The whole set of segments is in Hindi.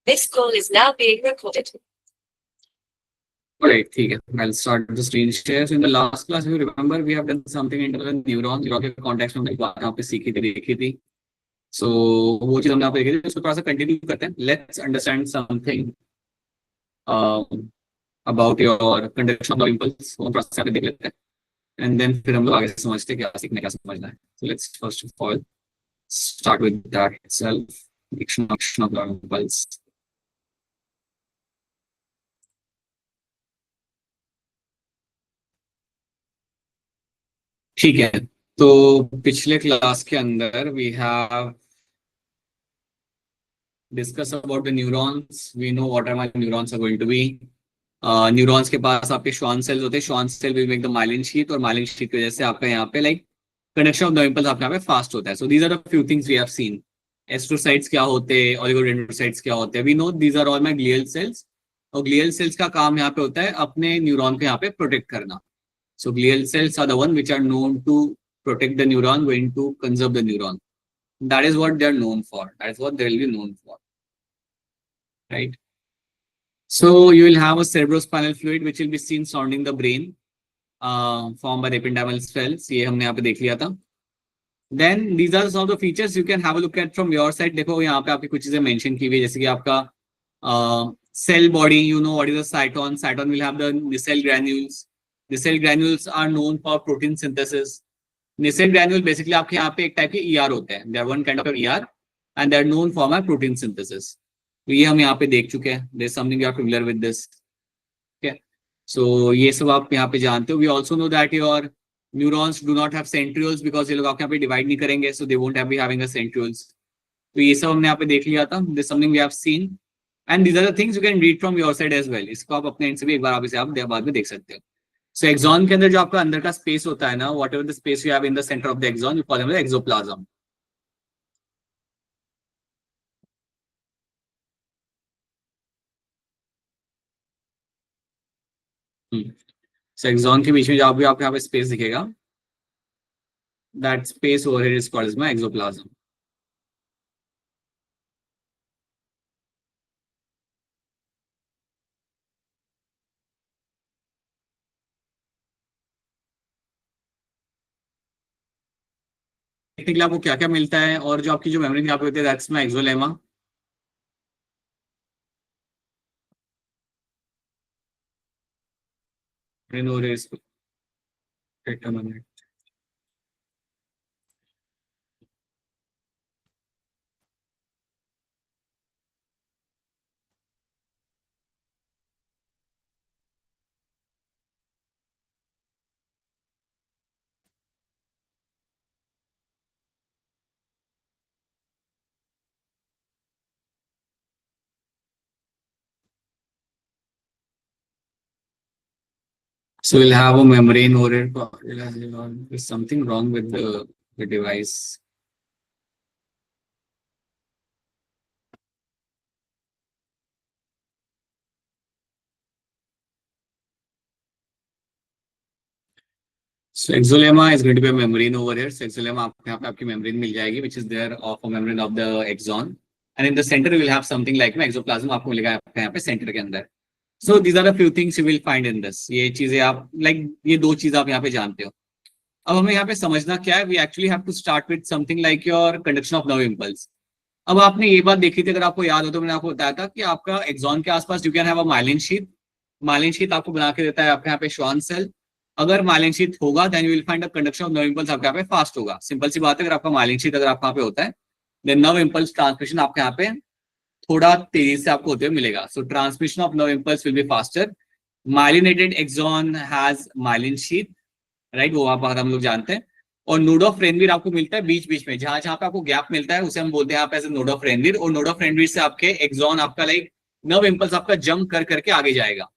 This call is now being recorded. Alright, ठीक है. I'll start the screen share. So in the last class, if you remember, we have done something in the neurons. Neuron के context में हमने बात यहाँ पे सीखी थी, देखी थी. So वो चीज हमने यहाँ पे देखी थी. उसको थोड़ा सा कंटिन्यू करते हैं. Let's understand something about your conduction of impulse. वो थोड़ा सा देख लेते हैं. And then फिर हम लोग आगे समझते हैं क्या सीखना क्या समझना है. So let's first of all start with that itself. Conduction of impulse. ठीक है. तो पिछले क्लास के अंदर we have discuss about the neurons. We know what are my neurons are going to be. Neurons के पास आपके श्वान सेल्स होते हैं. Schwann cell will make the myelin sheath, और माइलिन शीथ की वजह से आपका यहाँ पे like conduction of the impulse आपके यहाँ पे फास्ट होता है. So these are the few things we have seen. Astrocytes क्या होते हैं, ओलिगोडेंड्रोसाइट्स क्या होते हैं. We know these are all my glial cells. और ग्लियल सेल्स का काम यहाँ पे होता है अपने न्यूरॉन को यहाँ पे प्रोटेक्ट करना. So glial cells are the one which are known to protect the neuron, going to conserve the neuron. That is what they are known for. That is what they will be known for. Right? So you will have a cerebrospinal fluid which will be seen surrounding the brain, formed by the ependymal cells. ये हमने यहाँ पे देख लिया था. Then these are some of the features you can have a look at from your side. देखो यहाँ पे आपकी कुछ चीजें मेंशन की हुई है, जैसे कि आपका cell body. You know what is a cyton? Cyton will have the micelle granules. The cell granules are known for protein synthesis. Micelle granule basically आपके यहाँ पे एक टाइप के ER होते हैं. They are one kind of ER and they are known for my protein synthesis. तो ये हम यहाँ पे देख चुके हैं. There is something you are familiar with this. Okay. So ये सब आप यहाँ पे जानते हो. We also know that your neurons do not have centrioles because ये लोग आपके यहाँ पे divide नहीं करेंगे. So they won't be having a centrioles. तो ये सब हमने यहाँ पे देख लिया था. This is something we have seen. And these are the things you can read from your side as well. इसको आप अपने end से भी एक बार आप इसे आप बाद में देख सकते हो. So एक्सॉन के अंदर जो आपका अंदर का स्पेस होता है ना, whatever the space you have in the centre of the axon, you call it axoplasm. So axon के बीच में जो भी आपको यहाँ पे स्पेस दिखेगा, that space over here is called as axoplasm. Technically आपको क्या क्या मिलता है, और जो आपकी जो मेमोरी यहाँ पे होती है, that's my axolemma. So we'll have a membrane over it. There's something wrong with the device. So exolema is going to be a membrane over here. So exolema आपको यहाँ पे आपकी membrane मिल जाएगी, which is there of a membrane of the axon. And in the center you will have something like exoplasm आपको मिलेगा आपके यहाँ पे center के अंदर. So these are the few things you will find in this. ये चीजें आप like ये दो चीज आप यहाँ पे जानते हो. अब हमें यहाँ पे समझना क्या है. We actually have to start with something like your conduction of nerve impulse. अब आपने ये बात देखी थी, अगर आपको याद हो तो मैंने आपको बताया था कि आपका एक्सॉन के आसपास you can have a myelin sheath. myelin sheath आपको बना के देता है आपके यहाँ पे श्वान सेल. अगर माइलिन शीथ होगा then you will find the conduction of nerve impulse आपके यहाँ पे फास्ट होगा. सिंपल सी बात है. अगर आपका माइलिन शीथ अगर आपके यहाँ पे होता है देन नर्व इंपल्स ट्रांसमिशन आपके यहाँ पे थोड़ा तेजी से आपको होते हुए मिलेगा. So transmission of nerve impulse will be faster. Myelinated axon has myelin sheath, right, वो आप हम लोग जानते हैं. और नोड ऑफ रेनवीर आपको मिलता है बीच बीच में, जहां जहां पे आपको गैप मिलता है उसे हम बोलते हैं यहाँ पे नोड ऑफ रेनवीर. और नोड ऑफ रेनवीर से आपके एक्सॉन आपका लाइक नर्व इंपल्स आपका जंप कर करके आगे जाएगा.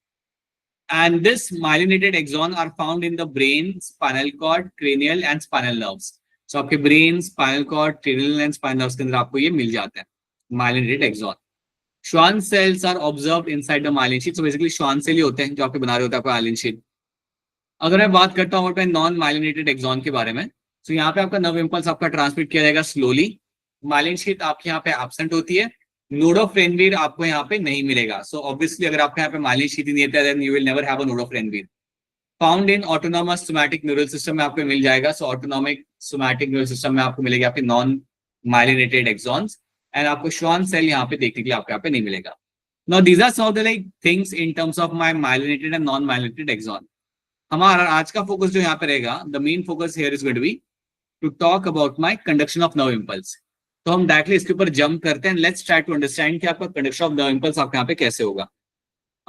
And this myelinated axon are found in the brain, spinal cord, cranial and spinal nerves. So आपके brain, spinal cord, cranial and spinal nerves के अंदर आपको ये मिल जाता है myelinated axon. Schwann cells are observed inside the myelin sheath. So basically Schwann cell ही होते हैं जो आपके बना रहे होते हैं आपका myelin sheath. अगर मैं बात करता हूँ अपने नॉन myelinated axon के बारे में, तो यहाँ पे आपका नर्व इंपल्स आपका ट्रांसमिट किया जाएगा स्लोली. myelin sheath आपके यहाँ पे एब्सेंट होती है. नोडोफ्रेनवीर आपको यहाँ पे नहीं मिलेगा. सो ऑब्वियसली अगर आपके यहाँ पे माइलिन शीथ ही नहीं है then you will never have a node of Ranvier. Found in autonomous somatic neural system में आपको मिल जाएगा. So autonomic somatic neural system में आपको मिलेगा आपके नॉन माइलिनेटेड एक्सॉन्स. एंड आपको श्वान सेल यहाँ पे देखने के लिए आपके यहाँ पे नहीं मिलेगा. Now these are some of the like things in terms of my myelinated and non myelinated axon. हमारा आज का फोकस जो यहाँ पे रहेगा, the main focus here is going to be to talk about my conduction of nerve impulse. तो हम डायरेक्टली इसके ऊपर जंप करते हैं. लेट्स ट्राई टू अंडरस्टैंड कि आपका कंडक्शन ऑफ नर्व इंपल्स आपके यहाँ पे कैसे होगा.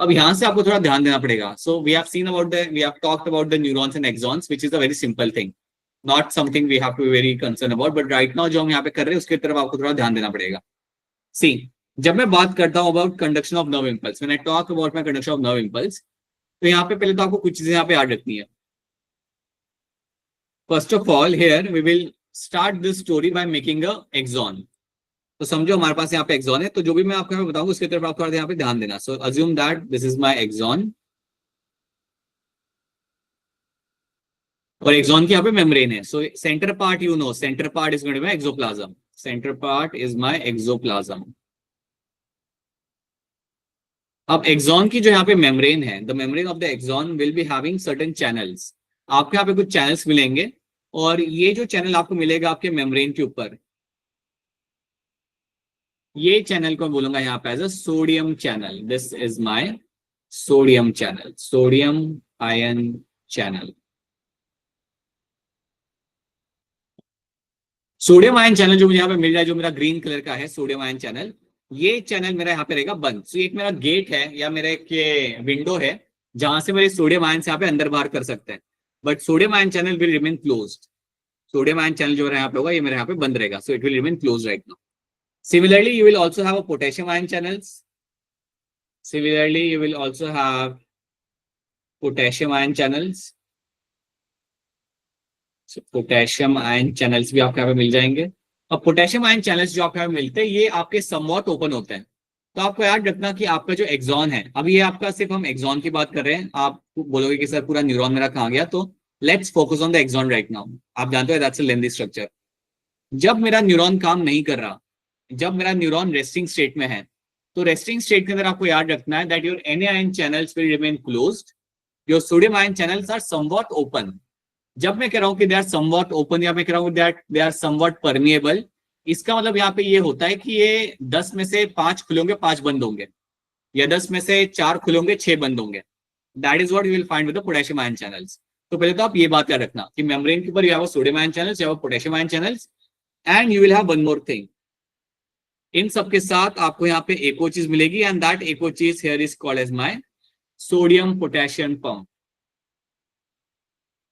अब यहाँ से आपको थोड़ा ध्यान देना पड़ेगा. So we have seen about the we have talked about the neurons and axons which is a very simple thing, not something we have to be very concern about. But right now जो हम यहाँ पे कर रहे हैं उसकी तरफ आपको थोड़ा ध्यान देना पड़ेगा. सी, जब मैं बात करता हूँ about conduction of nerve impulse, when I talk about my conduction of nerve impulse, तो यहाँ पे पहले तो आपको कुछ चीजें यहाँ पे याद रखनी है. First of all here we will start this story by making a axon. तो समझो हमारे पास यहाँ पे एक्सॉन है, तो जो भी मैं आपको यहाँ पे बताऊंगा उसकी तरफ आप थोड़ा यहाँ पे ध्यान देना. So assume that this is my axon और एक्सॉन की यहाँ पे मेम्ब्रेन है. So centre part you know, centre part is going to be my axoplasm. Centre part is my axoplasm. अब एक्सॉन की जो यहाँ पे मेम्ब्रेन है, the membrane of the axon will be having certain channels. आपके यहाँ पे कुछ चैनल्स मिलेंगे और ये जो चैनल आपको मिलेगा आपके मेम्ब्रेन के ऊपर, ये चैनल को बोलूंगा यहाँ पे as a sodium channel. This is my sodium channel, sodium ion channel. Sodium ion channel जो मुझे यहाँ पे मिल रहा है, जो मेरा ग्रीन कलर का है सोडियम आयन चैनल, ये चैनल मेरा यहाँ पे रहेगा बंद. सो एक मेरा गेट है या मेरा एक विंडो है जहां से मेरे सोडियम आयन से यहाँ पे अंदर बाहर कर सकते हैं. But sodium ion channel will remain closed. Sodium ion channel जो मेरा यहाँ पे होगा ये मेरे यहाँ पे बंद रहेगा. So it will remain close right now. Similarly, you will also have a potassium ion channels. Similarly, you will also have potassium ion channels. So, potassium ion channels भी आपको यहाँ पे मिल जाएंगे. अब पोटेशियम आयन चैनल्स जो आपको यहाँ पे मिलते हैं ये आपके समवॉट ओपन होते हैं. तो आपको याद रखना कि आपका जो एक्सॉन है, अभी ये आपका सिर्फ हम एक्सॉन की बात कर रहे हैं. आप बोलोगे कि सर पूरा न्यूरॉन मेरा कहाँ गया, तो let's focus on the axon right now. आप जानते हो दैट्स अ लेंथी स्ट्रक्चर. जब मेरा न्यूरॉन काम नहीं कर रहा, जब मेरा न्यूरॉन रेस्टिंग स्टेट में है, तो रेस्टिंग स्टेट के अंदर आपको याद रखना है that your Na ion channels will remain closed, your sodium ion channels are somewhat open. जब मैं कह रहा हूं कि दे आर समवॉट ओपन या मैं कह रहा हूं that they are somewhat permeable, इसका मतलब यहाँ पे ये होता है कि ये 10 में से 5 खुलेंगे 5 बंद होंगे, या 10 में से 4 खुलेंगे 6 बंद होंगे. That is what you will find with the potassium ion channels. तो पहले तो आप ये बात याद रखना कि मेम्ब्रेन के ऊपर you have sodium ion channels, you have potassium ion channels, and you will have one more thing. इन सब के साथ आपको यहाँ पे एक और चीज मिलेगी एंड दैट एक और चीज here is called as my sodium potassium pump.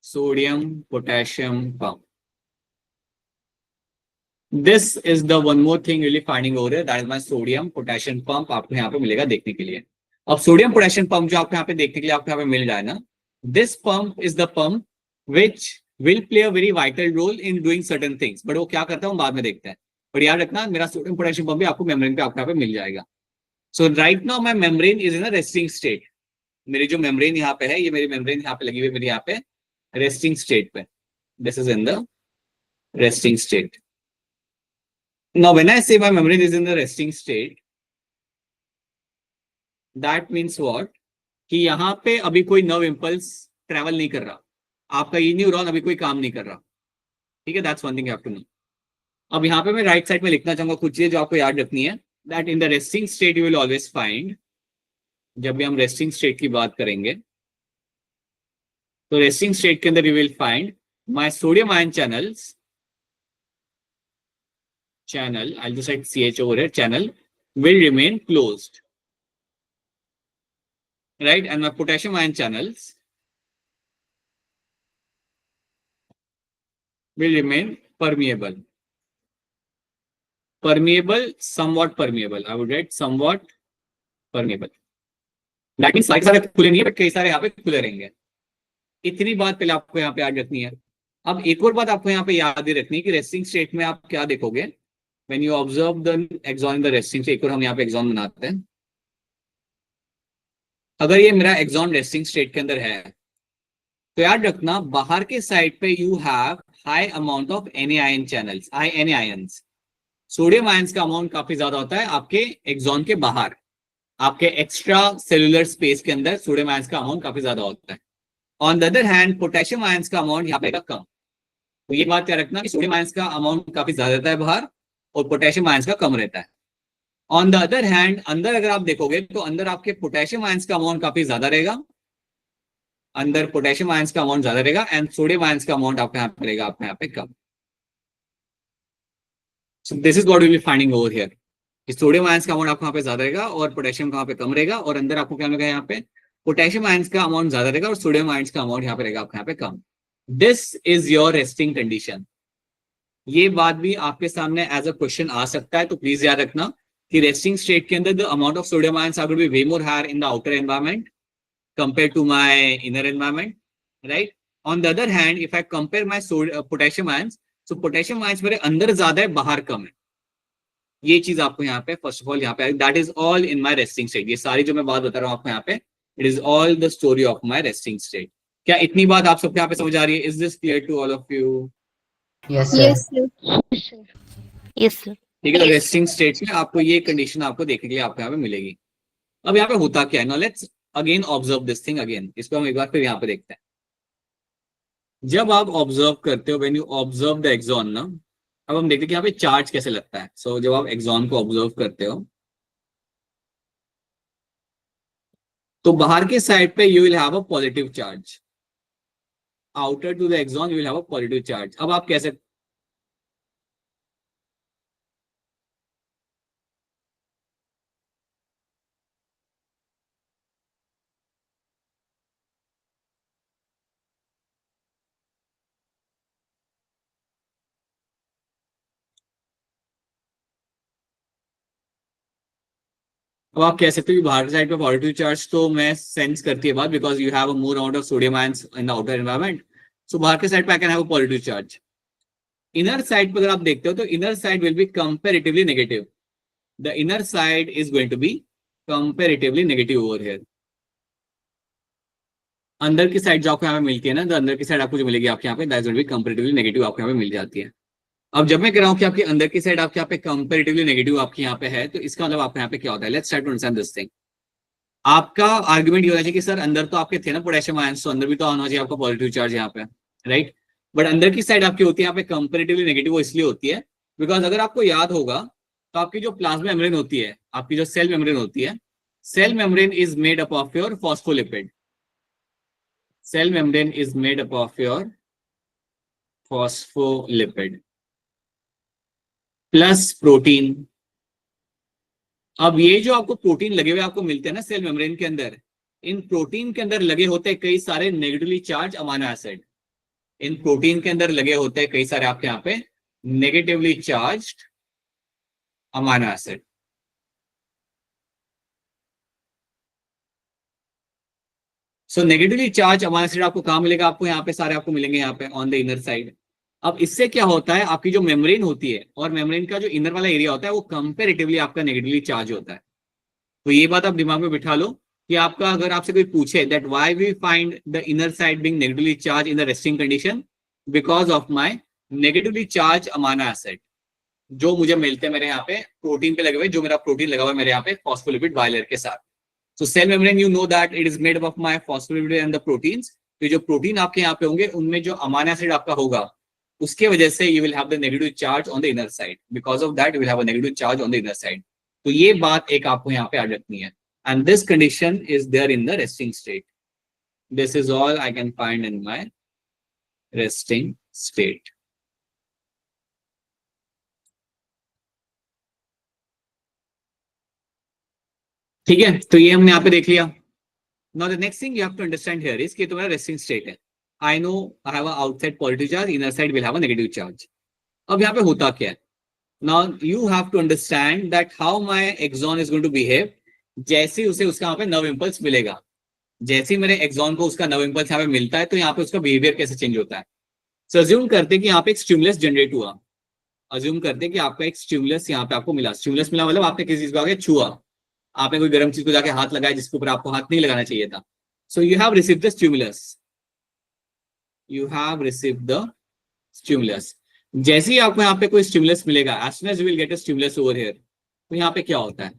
Sodium potassium pump. This is the one more thing really finding over here, that is my sodium potassium pump. आपको यहाँ पे मिलेगा देखने के लिए. अब सोडियम पोटेशियम पंप जो आपको यहाँ पे देखने के लिए आपको यहाँ पे मिल रहा है ना, this pump is the pump which will play a very vital role in doing certain things. But वो क्या करता है हम बाद में देखते हैं. पर याद रखना मेरा सोडियम पोटेशियम पंप भी आपको मेम्ब्रेन पे आपको यहाँ पे मिल जाएगा. So right now my membrane is in a resting state. मेरी जो मेम्ब्रेन यहाँ पे है, ये मेरी मेम्ब्रेन यहाँ पे लगी हुई है मेरी यहाँ पे रेस्टिंग स्टेट पे. This is in the resting state. Now, when I say my membrane is in the resting state, that means what? कि यहाँ पे अभी कोई नर्व इम्पल्स ट्रेवल नहीं कर रहा, आपका ये न्यूरॉन अभी कोई काम नहीं कर रहा. ठीक है, that's one thing you have to know. अब यहाँ पे मैं राइट साइड में लिखना चाहूंगा कुछ चीजें जो आपको याद रखनी है. That in the resting state you will always find, जब भी हम रेस्टिंग स्टेट की बात करेंगे तो रेस्टिंग स्टेट के अंदर you will find my sodium ion channels. Channel, I'll just write CH over here, channel will remain closed, right? And my potassium ion channels will remain permeable. Permeable, somewhat permeable. I would write somewhat permeable. That means सारे खुले नहीं है, बट कई सारे यहाँ पे खुले रहेंगे. इतनी बात पहले आपको यहाँ पे याद रखनी है. अब एक और बात आपको यहाँ पे याद ही रखनी है कि रेस्टिंग स्टेट में आप क्या देखोगे. When you observe the axon in the resting state, एक और हम यहाँ पे axon बनाते हैं. अगर ये मेरा axon resting state के अंदर है, तो याद रखना बाहर के साइड पे you have high amount of Na ion channels, high Na ions. Sodium ions का अमाउंट काफी ज्यादा होता है आपके एक्सॉन के बाहर, आपके एक्स्ट्रा सेलुलर स्पेस के अंदर सोडियम आयंस का अमाउंट काफी ज्यादा होता है। On the other hand potassium ions का अमाउंट यहाँ पे कम। तो ये बात क्या रखना कि सोडियम आयंस का अमाउंट काफी ज्यादा रहता है बाहर और पोटेशियम आयंस का कम रहता है। ऑन द अदर हैंड अंदर अगर आप देखोगे तो अंदर आपके पोटेशियम आयंस का अमाउंट काफी ज्यादा रहेगा, अंदर पोटेशियम आयंस का अमाउंट ज्यादा रहेगा एंड सोडियम आयंस का अमाउंट आपके यहाँ पे रहेगा आपके यहाँ पे कम। So this is what we will be finding over here कि सोडियम आयंस का अमाउंट आपको यहाँ पे ज्यादा रहेगा और पोटेशियम का यहाँ पे कम रहेगा, और अंदर आपको क्या मिलेगा यहाँ पे पोटेशियम आयंस का अमाउंट ज्यादा रहेगा और सोडियम आयंस का अमाउंट यहाँ पे रहेगा आपके यहाँ पे कम। This is your resting condition. ये बात भी आपके सामने एज अ क्वेश्चन आ सकता है, तो प्लीज याद रखना कि रेस्टिंग स्टेट के अंदर the amount of sodium ions are going to be way more higher in the outer environment compared to my inner environment, right? On the other hand, if I compare my potassium ions, so potassium ions मेरे अंदर ज्यादा है बाहर कम है। ये चीज आपको यहाँ पे फर्स्ट ऑफ ऑल यहाँ पे that is all in my resting state. ये सारी जो मैं बात बता रहा हूँ आपको यहाँ पे it is all the story of my resting state. क्या इतनी बात आप सबके यहाँ पे समझ आ रही है? Is this clear to all of you? Yes, sir. Yes, sir. Yes, sir. ठीक है, तो रेस्टिंग स्टेट में आपको ये कंडीशन आपको देखने के लिए आपको यहाँ पे मिलेगी। अब यहाँ पे होता क्या है, now let's again observe this thing again. इसको हम एक बार फिर यहाँ पे देखते हैं। जब आप ऑब्जर्व करते हो, when you observe the axon ना, अब हम देखते हैं कि यहाँ पे चार्ज कैसे लगता है। सो जब आप एक्सॉन को ऑब्जर्व करते हो तो बाहर के साइड पे you will have a positive charge, outer to the axon you will have a positive charge. अब आप कैसे अब आप कह सकते हो कि बाहर साइड पे पॉजिटिव चार्ज तो मैं सेंस करती है बात, because you have a more amount of sodium ions in the outer environment. So बाहर के साइड पे I can have a positive charge. Inner side पर अगर आप देखते हो तो inner side will be comparatively negative. The inner side is going to be comparatively negative over here. अंदर की साइड जो आपको यहाँ पे मिलती है ना, तो अंदर की साइड आपको जो मिलेगी आपके यहाँ पे that will be comparatively negative आपको यहाँ पे मिल जाती है। अब जब मैं कह रहा हूँ कि आपके अंदर की साइड आपके यहाँ पे कंपैरेटिवली नेगेटिव आपके यहाँ पे है, तो इसका मतलब आपके यहाँ पे क्या होता है? Let's try to understand this thing. आपका आर्गुमेंट ये होना चाहिए कि सर अंदर तो आपके थे ना पोटेशियम आयंस, तो अंदर भी तो आना चाहिए आपका पॉजिटिव चार्ज यहाँ पे, राइट? बट अंदर की साइड आपकी होती है यहाँ पे कंपैरेटिवली नेगेटिव। वो इसलिए होती है बिकॉज अगर आपको याद होगा तो आपकी जो प्लाज्मा मेम्ब्रेन होती है, आपकी जो सेल मेम्ब्रेन होती है, cell membrane is made up of your phospholipid. Cell membrane is made up of your phospholipid plus protein. अब ये जो आपको प्रोटीन लगे हुए आपको मिलते हैं ना सेल मेम्ब्रेन के अंदर, इन प्रोटीन के अंदर लगे होते हैं कई सारे नेगेटिवली चार्ज अमाइनो एसिड। इन प्रोटीन के अंदर लगे होते हैं कई सारे आपके यहाँ पे नेगेटिवली चार्ज्ड अमाइनो एसिड। सो नेगेटिवली चार्ज अमाइनो एसिड आपको कहाँ मिलेगा? आपको यहाँ पे सारे आपको मिलेंगे यहाँ पे ऑन द इनर साइड। अब इससे क्या होता है, आपकी जो मेम्ब्रेन होती है और मेम्ब्रेन का जो इनर वाला एरिया होता है वो कंपैरेटिवली आपका नेगेटिवली चार्ज होता है। तो ये बात आप दिमाग में बिठा लो कि आपका अगर आपसे कोई पूछे that why we find the inner side being negatively charge in the resting condition, because of my negatively charge amino acid जो मुझे मिलते हैं मेरे यहाँ पे प्रोटीन पे लगे हुए, जो मेरा प्रोटीन लगा हुआ है मेरे यहाँ पे फॉस्फोलिपिड बाइलेयर के साथ। So cell membrane you know that it is made up of my phospholipid and the proteins. तो जो प्रोटीन आपके यहाँ पे होंगे उनमें जो अमाइनो एसिड आपका होगा उसके वजह से you will have the negative charge on the inner side. Because of that you will have a negative charge on the inner side. तो ये बात एक आपको यहाँ पे याद रखनी है। And this condition is there in the resting state. This is all I can find in my resting state. ठीक है, तो ये हमने यहाँ पे देख लिया। Now the next thing you have to understand here is कि तुम्हारा रेस्टिंग स्टेट है। I know I have a outside positive charge, inner side will have a negative charge. अब यहाँ पे होता क्या है? Now you have to understand that how my axon is going to behave. जैसे उसे उसका यहाँ पे नर्व इंपल्स मिलेगा, जैसे मेरे एक्सॉन को उसका नर्व इंपल्स यहाँ पे मिलता है, तो यहाँ पे उसका बिहेवियर कैसे चेंज होता है। सो अज्यूम करते हैं कि यहाँ पे एक स्टिमुलस जनरेट हुआ। अज्यूम करते हैं कि आपका एक स्टिमुलस यहाँ पे आपको मिला। स्टिमुलस मिला मतलब आपने किसी चीज को आगे छुआ, आपने कोई गर्म चीज को जाके हाथ लगाया जिसके ऊपर आपको हाथ नहीं लगाना चाहिए था। सो you have received the stimulus, you have received the stimulus. जैसे ही आपको यहाँ पे कोई स्टिमुलस मिलेगा, as soon as you will get a stimulus over here, तो यहाँ पे क्या होता है,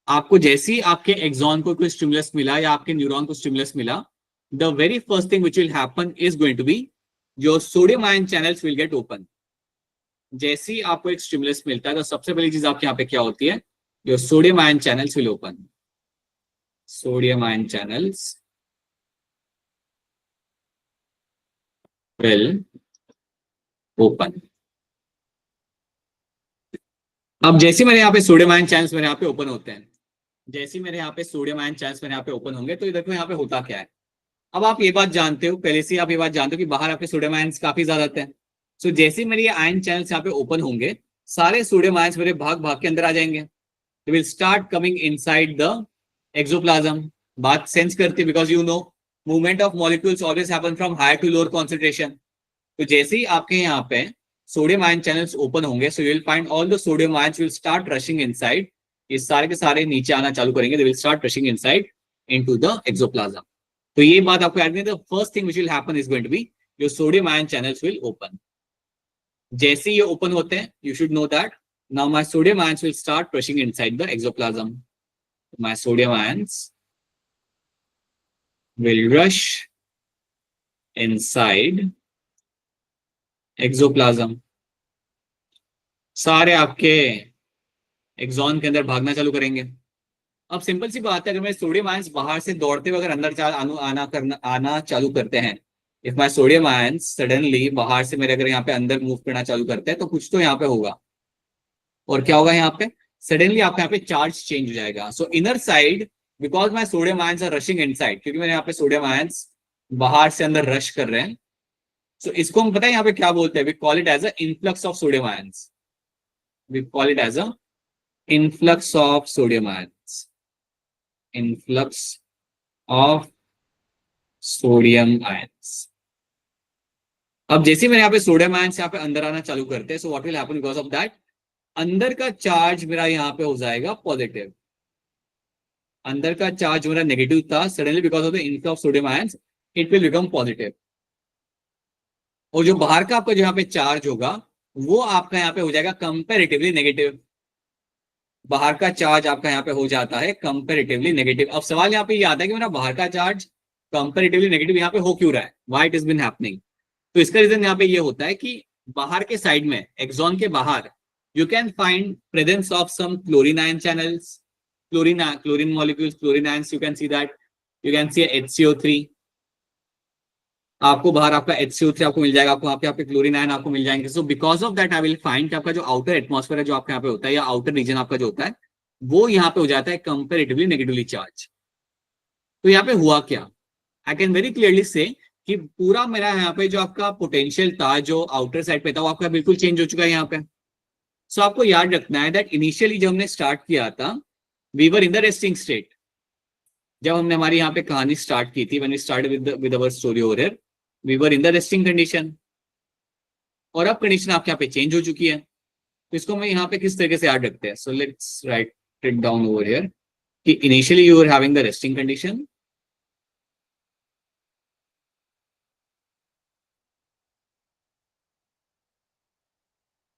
आपको जैसे ही आपके एक्सॉन को कोई स्टिमुलस मिला या आपके न्यूरॉन को स्टिमुलस मिला, the very first thing which will happen is going to be your sodium ion channels will get open. जैसे ही आपको एक स्टिमुलस मिलता है तो सबसे पहली चीज आपके यहाँ पे क्या होती है, your sodium ion channels will open. Sodium ion channels will open. अब जैसे मेरे यहाँ पे सोडियम आयन चैनल्स मेरे यहाँ पे ओपन होते हैं, जैसे मेरे यहाँ पे सोडियम आयन चैनल्स मेरे यहाँ पे ओपन होंगे, तो देखो यहाँ पे होता क्या है। अब आप ये बात जानते हो, पहले से आप ये बात जानते हो कि बाहर आपके सोडियम आयंस काफी ज्यादा आते हैं। सो जैसे ही मेरे ये आयन चैनल्स यहाँ पे ओपन होंगे, सारे सोडियम आयंस मेरे भाग भाग के अंदर आ जाएंगे। They will start coming inside the axoplasm. बात सेंस करती है, because you know movement of molecules always happen from higher to lower concentration. तो जैसे ही आपके यहाँ पे सोडियम आयन चैनल्स ओपन होंगे, so you will find all the sodium ions will start rushing inside. ये सारे के सारे नीचे आना चालू करेंगे, they will start rushing inside into the axoplasm. तो ये बात आपको याद रखनी है, the first thing which will happen is going to be your sodium ion channels will open. जैसे ये ओपन होते हैं, you should know that now my sodium ions will start rushing inside the axoplasm. My sodium ions will rush inside axoplasm. सारे आपके एक्सॉन के अंदर भागना चालू करेंगे। अब सिंपल सी बात है, अगर मेरे सोडियम आयंस बाहर से दौड़ते हुए अगर अंदर आना चालू करते हैं, if my sodium ions suddenly बाहर से मेरे अगर यहाँ पे अंदर मूव करना चालू करते हैं, तो कुछ तो यहाँ पे होगा। और क्या होगा यहाँ पे, सडनली आपका यहाँ पे चार्ज चेंज हो जाएगा। So inner side, because my sodium ions are rushing inside, क्योंकि मेरे यहाँ पे सोडियम आयंस बाहर से अंदर रश कर रहे हैं। सो इसको हम पता है यहाँ पे क्या बोलते हैं, we call it as a influx of sodium ions. We call it as a influx of sodium ions. influx of sodium ions। अब जैसे मेरे यहाँ पे सोडियम आयंस यहाँ पे अंदर आना चालू करते हैं, so what will happen because of that, अंदर का चार्ज मेरा यहाँ पे हो जाएगा पॉजिटिव। अंदर का चार्ज मेरा नेगेटिव था, suddenly because of the influx of sodium ions it will become positive. और जो बाहर का आपका जो यहाँ पे चार्ज होगा, वो आपका यहाँ पे हो जाएगा कंपेरेटिवली नेगेटिव। बाहर का चार्ज आपका यहाँ पे हो जाता है कंपेरेटिवली नेगेटिव। अब सवाल यहाँ पे ये आता है कि मेरा बाहर का चार्ज कंपेरेटिवली नेगेटिव यहाँ पे हो क्यों रहा है, why it is been happening. तो इसका रीजन यहाँ पे ये होता है कि बाहर के साइड में, एक्सॉन के बाहर, you can find presence of some chlorine ion channels, chlorine molecules, chlorine ions, you can see that, you can see HCO3। आपको बाहर आपका HCO3 आपको मिल जाएगा, आपको यहाँ पे क्लोरीन आयन आपको मिल जाएंगे। So because of that I will find आपका जो आउटर एटमॉस्फेयर है जो आपके यहाँ पे होता है, या आउटर रीजन आपका जो होता है, वो यहाँ पे हो जाता है कंपेरेटिवली नेगेटिवली चार्ज। तो यहाँ पे हुआ क्या, आई कैन वेरी क्लियरली से कि पूरा मेरा यहाँ पे जो आपका पोटेंशियल था जो आउटर साइड पे था, वो आपका बिल्कुल चेंज हो चुका है यहाँ पे। सो आपको याद रखना है दैट इनिशियली जब हमने स्टार्ट किया था, we were in the resting state. जब हमने हमारी यहाँ पे कहानी स्टार्ट की थी, when we started with our story over here, we were in the resting condition. और अब कंडीशन आपके यहाँ पे चेंज हो चुकी है। तो इसको मैं यहाँ पे किस तरीके से याद रखते हैं, so let's write it down over here कि initially you are having the resting condition,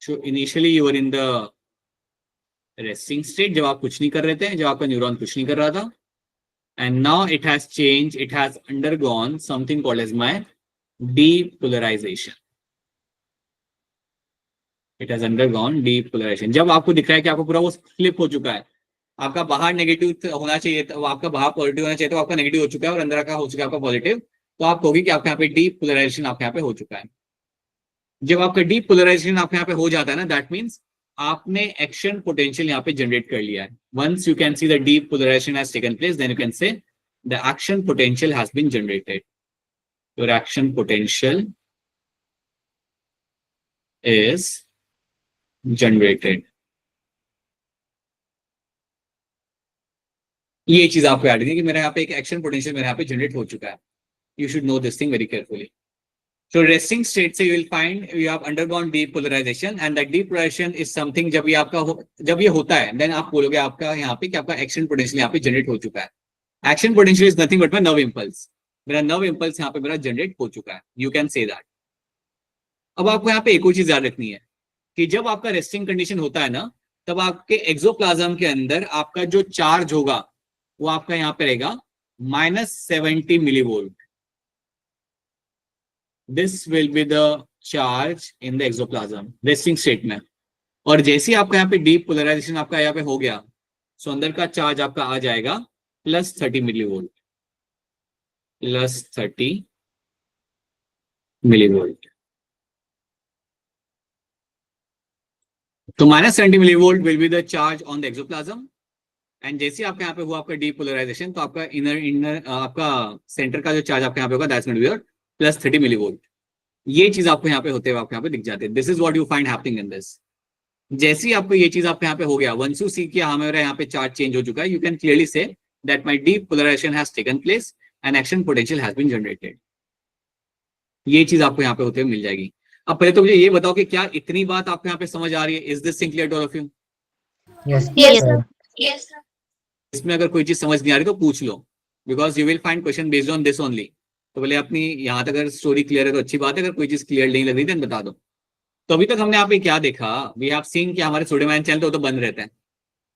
so initially you are in the resting state, जब आप कुछ नहीं कर रहे थे, जब आपका न्यूरॉन कुछ नहीं कर रहा था, and now it has change, it has undergone something called as my depolarization. It has undergone depolarization. जब आपको दिख रहा है कि आपको पूरा वो फ्लिप हो चुका है, आपका बाहर नेगेटिव होना चाहिए था, आपका बाहर पॉजिटिव होना चाहिए था, आपका नेगेटिव हो चुका है और अंदर का हो चुका है आपका पॉजिटिव, तो आप कहोगे कि आपके यहाँ पे डीपोलराइजेशन आपके यहाँ पे हो चुका है। जब आपका डीपोलराइजेशन आपके यहाँ पे हो जाता है ना, दैट मीन्स आपने एक्शन पोटेंशियल यहाँ पे जनरेट कर लिया है। Once you can see the depolarization has taken place, then you can say the action potential has been generated. Your action potential is generated. ये चीज आपको याद रखनी है कि मेरे यहाँ पे एक एक्शन पोटेंशियल मेरे यहाँ पे जनरेट हो चुका है। You should no this thing very carefully. So resting state से you will find you have undergone depolarization, and that depolarization is something जब ये आपका जब ये होता है, then आप बोलोगे आपका यहाँ पे कि आपका एक्शन पोटेंशियल यहाँ पे जनरेट हो चुका है। Action potential is nothing but my nerve impulse. मेरा नर्व इंपल्स यहाँ पे मेरा जनरेट हो चुका है, यू कैन से दैट। अब आपको यहाँ पे एक और चीज याद रखनी है कि जब आपका रेस्टिंग कंडीशन होता है ना, तब आपके एक्सोप्लाज्म के अंदर आपका जो चार्ज होगा वो आपका यहाँ पे रहेगा -70 millivolt. This will be the charge in the axoplasm resting state में. और जैसे ही आपका यहाँ पे डीपोलराइजेशन आपका यहाँ पे हो गया, सो अंदर का चार्ज आपका आ जाएगा +30 मिलीवोल्ट, +30 मिलीवोल्ट. तो -70 millivolt will be the charge on the axoplasm. And जैसे आपका यहाँ पे हुआ आपका डीपोलराइजेशन, तो आपका इनर इनर आपका सेंटर का जो चार्ज आपका यहाँ पे होगा that's going to be +30 millivolt. ये चीज आपको यहाँ पे होते हुए आपको यहाँ पे दिख जाती है. This is what you find happening in this. जैसे ही आपको ये चीज आपके यहाँ पे हो गया, वंस यू सी कि हमारा यहाँ पे चार्ज चेंज हो चुका है, यू कैन क्लियरली से that my depolarization has taken place and action potential has been generated. ये चीज आपको यहाँ पे होते हुए मिल जाएगी. अब पहले तो मुझे ये बताओ कि क्या इतनी बात आपको यहाँ पे समझ आ रही है? Is this clear to all of you? Yes. Yes, sir. sir. Yes, sir. इसमें अगर कोई चीज समझ नहीं आ रही तो पूछ लो, because you will find question based on this only. तो पहले अपनी यहाँ तक अगर स्टोरी क्लियर है तो अच्छी बात है, अगर कोई चीज क्लियर नहीं लग रही देन बता दो. तो अभी तक हमने यहाँ पे क्या देखा, वी हैव सीन कि हमारे सोडियम आयन चैनल तो बंद रहते हैं.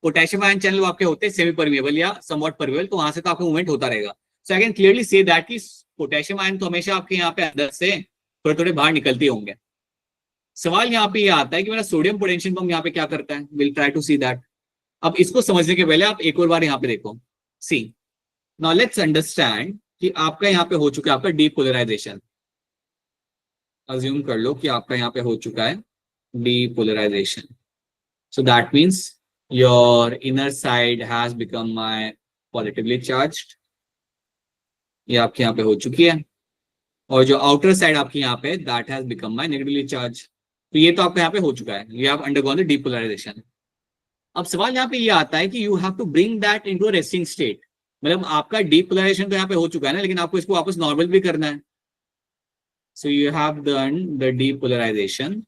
पोटेशियम आयन चैनल आपके होते हैं सेमी परमिएबल या समवॉट परमिएबल, तो वहां से तो आपका मूवमेंट होता रहेगा. सो आई कैन क्लियरली से दैट कि पोटेशियम आयन तो हमेशा आपके यहाँ पे अंदर से थोड़े थोड़े बाहर निकलते होंगे. सवाल यहाँ पे ये आता है कि मेरा सोडियम पोटेशियम पंप यहाँ पे क्या करता है. Will try to see that. अब इसको समझने के पहले आप एक और बार यहाँ पे देखो. सी नाउ लेट्स अंडरस्टैंड कि आपका यहाँ पे हो चुका है आपका डीपोलराइजेशन. अज्यूम कर लो कि आपका यहाँ पे हो चुका है depolarization. So that means your inner side has become my positively charged. ये आपके यहाँ पे हो चुकी है. और जो आउटर साइड आपकी यहाँ पे that has become my negatively charge. तो ये तो आपका यहाँ पे हो चुका है. You have undergone the depolarization. अब सवाल यहाँ पे ये आता है कि you have to bring that into a resting state. मतलब आपका डीपोलराइजेशन तो यहाँ पे हो चुका है ना, लेकिन आपको इसको वापस नॉर्मल भी करना है. So you have done the depolarization,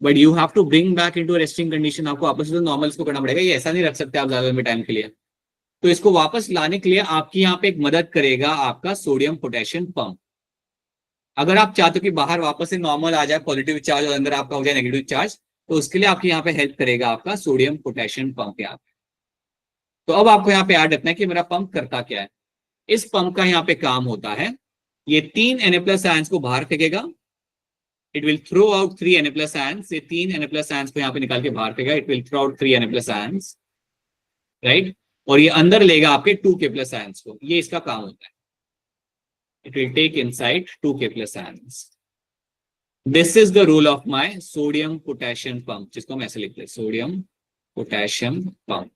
but you have to bring back into resting condition. आपको वापस तो नॉर्मल इसको करना पड़ेगा. ये ऐसा नहीं रख सकते आप ज्यादा लंबे टाइम के लिए. तो इसको वापस लाने के लिए आपकी यहाँ पे एक मदद करेगा आपका सोडियम पोटेशियम पंप. अगर आप चाहते हो कि बाहर वापस से नॉर्मल आ जाए पॉजिटिव चार्ज और अंदर आपका हो जाए नेगेटिव चार्ज, तो उसके लिए आपकी यहाँ पे हेल्प करेगा आपका सोडियम पोटेशियम पंप यहाँ पे. तो अब आपको यहाँ पे याद रखना है कि मेरा पंप करता क्या है. इस पंप का यहाँ पे काम होता है, ये 3 Na+ आयंस को बाहर फेंकेगा. It will throw out 3 Na+ ions. ये 3 Na+ आयंस को यहाँ पे निकाल के बाहर फेंकेगा. It will throw out 3 Na+ ions, right. और ये अंदर लेगा आपके 2K+ आयंस को. ये इसका काम होता है. It will take inside 2K+ ions. This is the role of my sodium potassium pump, जिसको हम ऐसे लिखते हैं सोडियम पोटेशियम पंप.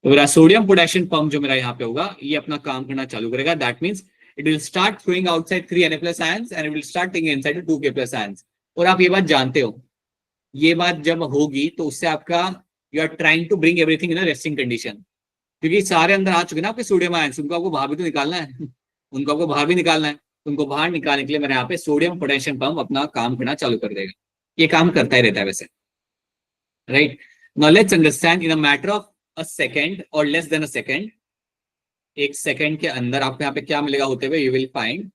तो मेरा सोडियम पोटेशियम पंप जो मेरा यहाँ पे होगा, ये अपना काम करना चालू करेगा. That means it will start throwing outside 3 Na+ ions and it will start taking inside 2K+ ions. और आप ये बात जानते हो, ये बात जब होगी तो उससे आपका you are trying to bring everything in a resting condition. क्योंकि सारे अंदर आ चुके ना आपके सोडियम आयंस, उनको आपको बाहर भी तो निकालना है. उनको आपको बाहर भी निकालना है. उनको बाहर निकालने के लिए मेरे यहाँ पे सोडियम पोटेशियम पंप अपना काम करना चालू कर देगा. ये काम करता ही रहता है वैसे, right. Now let's understand in a matter of a second और लेस देन अ सेकंड. एक सेकंड के अंदर आपको यहाँ पे क्या मिलेगा होते हुए, यू विल फाइंड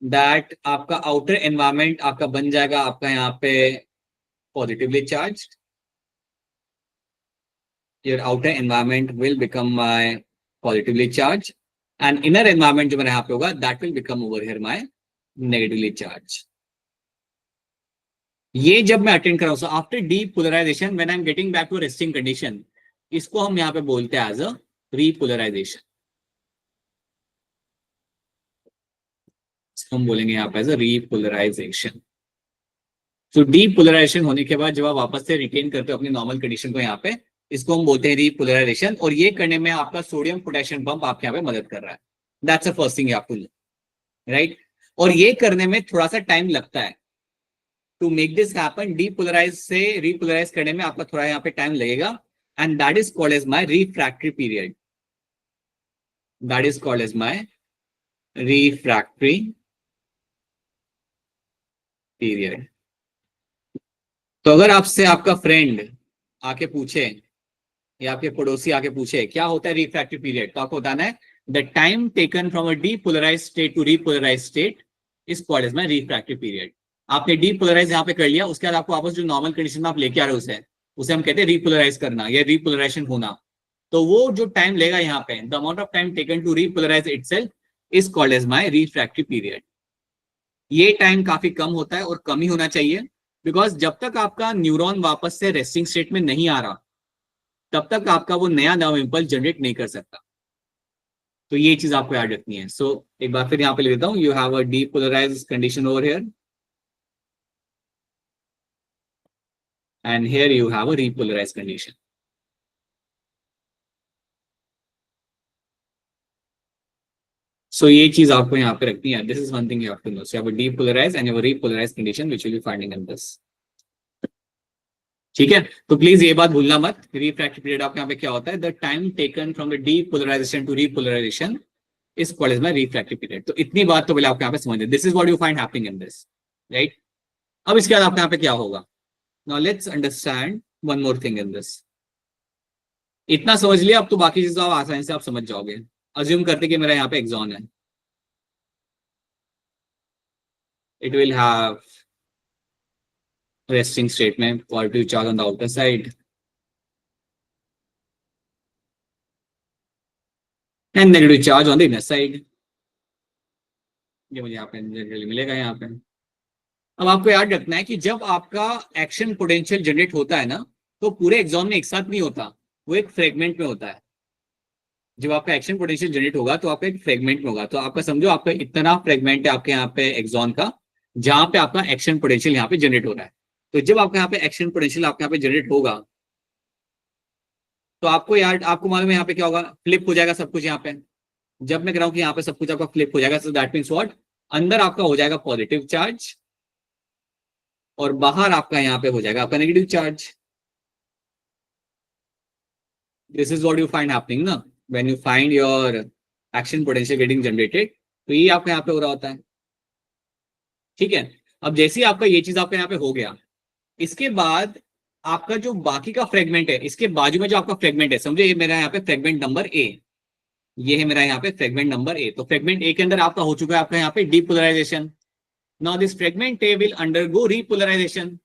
दैट आपका आउटर एनवायरमेंट आपका बन जाएगा आपका यहाँ पे positively charged. Your outer environment will become my positively charge and inner environment जो मेरे यहाँ पे होगा that will become over here my negatively charged. ये जब मैं अटेंड कर रहा हूँ, so after depolarization when I'm getting back to a resting condition, इसको हम यहाँ पे बोलते हैं as a repolarization. इसको हम बोलेंगे यहाँ पे as a repolarization. So depolarization होने के बाद जब आप वापस से रिटेन करते हो अपनी नॉर्मल कंडीशन को यहाँ पे, इसको हम बोलते हैं रिपोलराइजेशन. और ये करने में आपका सोडियम पोटेशियम पंप आपके यहाँ पे मदद कर रहा है. That's the first thing you have to know, right. और ये करने में थोड़ा सा टाइम लगता है. To make this happen, depolarize से रिपोलराइज करने में आपका थोड़ा यहाँ पे टाइम लगेगा. And that is called as my refractory period. That is called as my refractory period. तो अगर आपसे आपका फ्रेंड आके पूछे या आपके पड़ोसी आके पूछे क्या होता है रिफ्रैक्टिव पीरियड, तो आपको बताना है the time taken from a depolarized state to repolarized state is called as my refractive period. आपने डीपोलराइज यहाँ पे कर लिया, उसके बाद आपको वापस जो नॉर्मल कंडीशन में आप लेके आ रहे हो उसे हम कहते हैं रीपोलराइज करना या रीपोलराइजेशन होना। तो वो जो टाइम लेगा यहाँ पे, the amount of time taken to repolarize itself is called as my refractive period. ये टाइम काफी कम होता है और कम ही होना चाहिए, बिकॉज जब तक आपका न्यूरॉन वापस से रेस्टिंग स्टेट में नहीं आ रहा तब तक आपका वो नया नर्व इंपल्स जनरेट नहीं कर सकता। तो ये चीज आपको याद रखनी है। सो एक बार फिर यहाँ पे लिख देता हूँ, you have a depolarised condition over here and here you have a repolarized condition. So ये चीज आपको यहाँ पे रखनी है. This is one thing you have to know. So you have a depolarized and you have a repolarized condition which you'll be finding in this. ठीक है, तो प्लीज ये बात भूलना मत. रिफ्रैक्टिव पीरियड आपके यहाँ पे क्या होता है? The time taken from the depolarization to repolarization is called as my refractive period. तो इतनी बात तो पहले आपके यहाँ पे समझ. This is what you find happening in this, right? अब इसके बाद आपके यहाँ पे क्या होगा? Now let's understand one more thing in this. इतना समझ लिया, अब तो बाकी चीजें आप आसानी से आप समझ जाओगे. अज्यूम करते कि मेरा यहाँ पे एक्सॉन है. It will have resting state में positive charge on the outer side and negative charge on the inner side. ये मुझे यहाँ पे जनरली मिलेगा यहाँ पे. अब आपको याद रखना है कि जब आपका एक्शन पोटेंशियल जनरेट होता है ना, तो पूरे एक्सॉन में एक साथ नहीं होता, वो एक फ्रेगमेंट में होता है. जब आपका एक्शन पोटेंशियल जनरेट होगा तो आपका एक फ्रेगमेंट में होगा. तो आपका समझो आपका इतना फ्रेगमेंट है आपके यहाँ पे एक्सॉन का, जहां पे आपका एक्शन पोटेंशियल यहाँ पे जनरेट हो रहा है. तो जब आपके यहाँ पे एक्शन पोटेंशियल आपके यहाँ पे जनरेट होगा तो आपको यार, आपको मालूम है यहाँ पे क्या होगा? फ्लिप हो जाएगा सब कुछ. यहाँ पे जब मैं कह रहा हूँ कि यहाँ पे सब कुछ आपका फ्लिप हो जाएगा, सो दैट मीन्स व्हाट? अंदर आपका हो जाएगा पॉजिटिव चार्ज और बाहर आपका यहाँ पे हो जाएगा आपका negative charge. This is what you find happening ना when you find your action potential getting generated. तो ये आपका यहाँ पे हो रहा होता है. ठीक है, अब जैसे ही आपका ये चीज आपका यहाँ पे हो गया, इसके बाद आपका जो बाकी का फ्रेगमेंट है, इसके बाजू में जो आपका फ्रेगमेंट है, समझे ये मेरा यहाँ पे फ्रेगमेंट नंबर ए, ये है मेरा यहाँ पे फ्रेगमेंट नंबर ए. तो फ्रेगमेंट ए के अंदर आपका हो चुका है आपका यहाँ पे depolarization. Now this fragment A will undergo repolarization.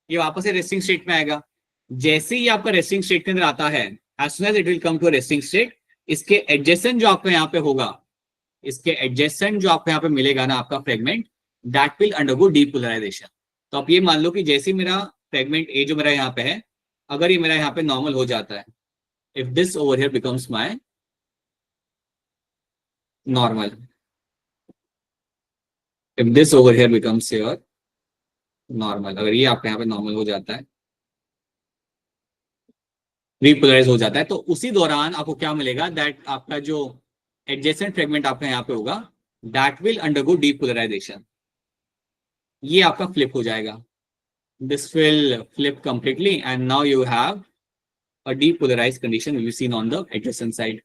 ये वापस से रेस्टिंग स्टेट में आएगा. जैसे ही आपका रेस्टिंग स्टेट के अंदर आता है, as soon as it will come to resting state, इसके एडजेसेंट जो आपको यहाँ पे होगा, इसके एडजेसेंट जो आपको यहाँ पे मिलेगा ना आपका fragment, that will undergo depolarization. तो आप ये मान लो कि जैसे मेरा फ्रेगमेंट ए जो मेरा यहाँ पे है, अगर ये मेरा यहाँ पे नॉर्मल हो जाता है, if this over here becomes my normal, if this over here becomes your normal, अगर ये आपके यहाँ पे नॉर्मल हो जाता है, रिपोलराइज हो जाता है, तो उसी दौरान आपको क्या मिलेगा? दैट आपका जो एडजेसेंट फ्रेगमेंट आपका यहाँ पे होगा, दैट विल अंडरगो डीपोलराइजेशन. ये आपका फ्लिप हो जाएगा. This will flip completely and now you have a depolarized condition will be seen on the adjacent side.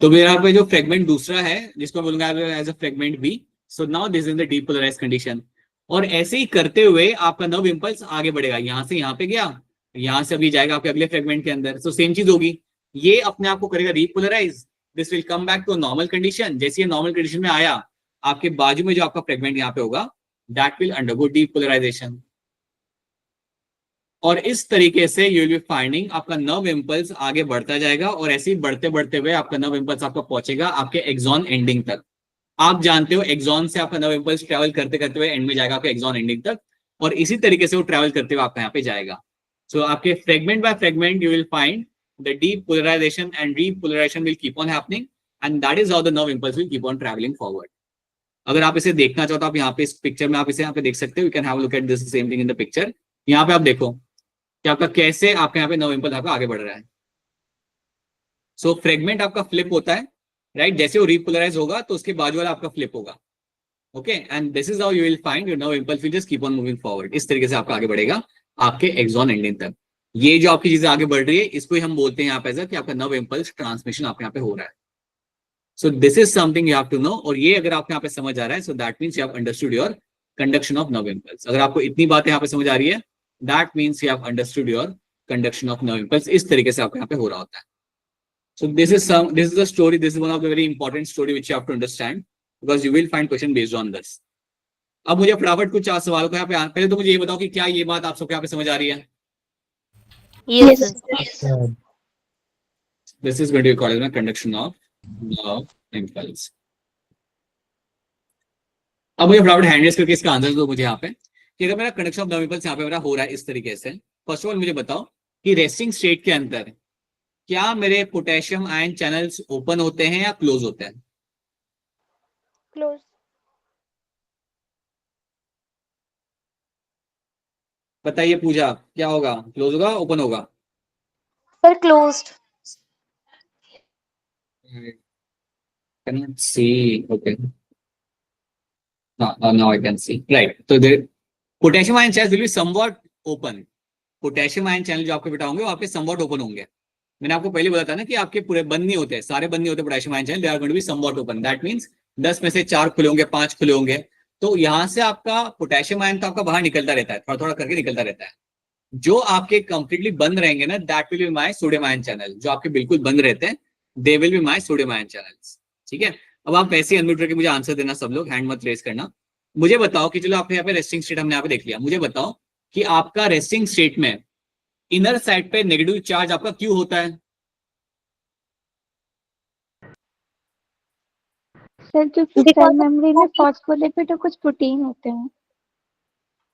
तो मेरा पे जो फ्रेगमेंट दूसरा है जिसको बोलूंगा as a fragment B. So now this is the depolarized condition. और ऐसे ही करते हुए आपका नर्व इंपल्स आगे बढ़ेगा. यहां से यहाँ पे गया, यहां से अभी जाएगा आपके अगले फ्रेगमेंट के अंदर. सो सेम चीज होगी, ये अपने आप को करेगा repolarize. This will come back to normal condition. जैसे ये नॉर्मल कंडीशन में आया, आपके बाजू में जो आपका फ्रेगमेंट यहाँ पे होगा, that will undergo depolarization. और इस तरीके से you will be finding आपका नर्व इंपल्स आगे बढ़ता जाएगा और ऐसे ही बढ़ते बढ़ते हुए आपका नर्व इंपल्स आपका पहुंचेगा आपके एक्सॉन एंडिंग तक. आप जानते हो एक्सॉन से आपका नर्व इंपल्स ट्रैवल करते करते हुए एंड में जाएगा आपके एक्सॉन एंडिंग तक, और इसी तरीके से वो ट्रैवल करते हुए आपका यहाँ पे जाएगा. सो आपके fragment by fragment you will find the depolarization and repolarization will keep on happening, and that is how the nerve impulse will keep on traveling forward. अगर आप इसे देखना चाहो तो आप यहाँ पे इस पिक्चर में आप इसे यहाँ पे देख सकते हो. You can have a look at this same thing in the picture. यहाँ पे आप देखो कि आपका कैसे आपके यहाँ पे नर्व इंपल्स आपका आगे बढ़ रहा है. सो फ्रेगमेंट आपका फ्लिप होता है, राइट? जैसे वो रिपोलराइज होगा तो उसके बाजू वाला आपका फ्लिप होगा. Okay, and this is how you will find your nerve impulse will just keep on moving forward. इस तरीके से आपका आगे बढ़ेगा आपके एक्सॉन एंडिंग तक. ये जो आपकी चीजें आगे बढ़ रही है, इसको ही हम बोलते हैं यहाँ पे कि आपका नर्व इंपल्स ट्रांसमिशन आपके यहाँ पे हो रहा है. So this is something you have to know. और ये अगर आपको यहाँ पे समझ आ रहा है, so that means you have understood your conduction of nerve impulse. अगर आपको इतनी बातें यहाँ पे समझ आ रही है, that means you have understood your conduction of nerve impulse. इस तरीके से आपको यहाँ पे हो रहा होता है. So this is a story. This is one of the very important story which you have to understand because you will find question based on this. अब मुझे फटाफट कुछ सवालों का यहाँ पे पहले तो मुझे ये बताओ कि क्या ये बात आप सबको यहाँ पे समझ आ रही है? Yes, sir. sir. This is going to be called as conduction of impulse. अब मुझे फटाफट हैंड रेस करके इसका आंसर दो मुझे यहाँ पे कि अगर मेरा कंडक्शन ऑफ इम्पल्स यहाँ पे मेरा हो रहा है इस तरीके से, फर्स्ट ऑफ ऑल मुझे बताओ कि रेस्टिंग स्टेट के अंदर क्या मेरे पोटेशियम आयन चैनल्स ओपन होते हैं या क्लोज होते हैं? Close. बताइए पूजा, क्या होगा? क्लोज होगा, ओपन होगा? Sir, closed. Cannot see. Okay. Now I can see. Right. So the potassium ion channels will be somewhat open. Potassium ion channel जो आपके बेटा होंगे वो आपके समवॉट ओपन होंगे. मैंने आपको पहले बताया ना कि आपके पूरे बंद नहीं होते, सारे बंद नहीं होते potassium ion channel. They are going to be somewhat open. That means 10 में से 4 खुले होंगे, 5 खुले होंगे. तो यहां से आपका पोटेशियम आयन तो आपका बाहर निकलता रहता है, थोड़ा थोड़ा करके निकलता रहता है. जो आपके कंप्लीटली बंद रहेंगे ना, that will be my sodium ion channel. जो आपके बिल्कुल बंद रहते हैं, दे will be my sodium ion channels. ठीक है. अब आप ऐसे ही अनम्यूट करके मुझे आंसर देना, सब लोग हैंड मत रेज करना. मुझे बताओ कि चलो आपने यहाँ पे रेस्टिंग स्टेट हमने यहाँ पे देख लिया. मुझे बताओ कि आपका रेस्टिंग स्टेट में इनर साइड पे नेगेटिव चार्ज आपका क्यों होता है? सर क्योंकि सेल मेम्ब्रेन में फॉस्फोलिपिड और कुछ प्रोटीन होते हैं.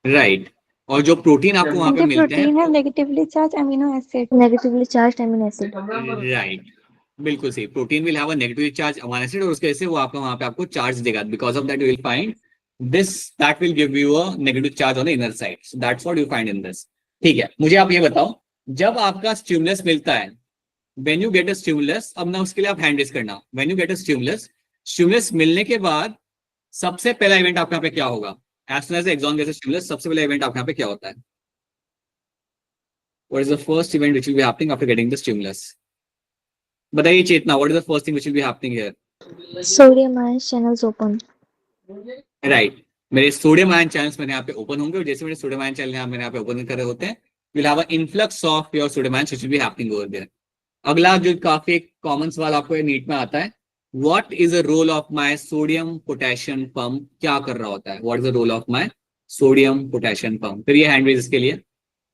राइट. और जो प्रोटीन आपको वहां पे जो मिलते हैं, प्रोटीन है negatively charge amino acid. Negatively charged amino acid. Right, बिल्कुल सही. Protein will have a negative charge amino acid और उसके वजह से वो आपको वहां पे आपको चार्ज देगा. Because of that you will find this, that will give you a negative charge on the inner side. So that's what you find in this. ठीक है. मुझे आप ये बताओ, जब आपका स्टिमुलस मिलता है, when you get a stimulus, अब ना उसके लिए आप हैंड रेज करना. When you get a stimulus, stimulus मिलने के बाद सबसे पहला इवेंट आपके यहाँ पे क्या होगा? As soon as axon gets stimulus, सबसे पहला इवेंट आपके यहाँ पे क्या होता है? What is the first event which will be happening after getting the stimulus? बताइए चेतना, what is the first thing which will be happening here? Sodium ion channels open. Right. मेरे सोडियम आयन चैनल्स मेरे यहाँ पे ओपन होंगे और जैसे मेरे सोडियम आयन चैनल यहाँ मेरे यहाँ पे ओपन कर रहे होते हैं, we'll have an influx of your sodium ions which will be happening over there. अगला जो काफी एक कॉमन सवाल आपको नीट में आता है, what is the role of my sodium potassium pump? क्या कर रहा होता है? What is the role of my sodium potassium pump? फिर ये हैंड रेज इसके लिए.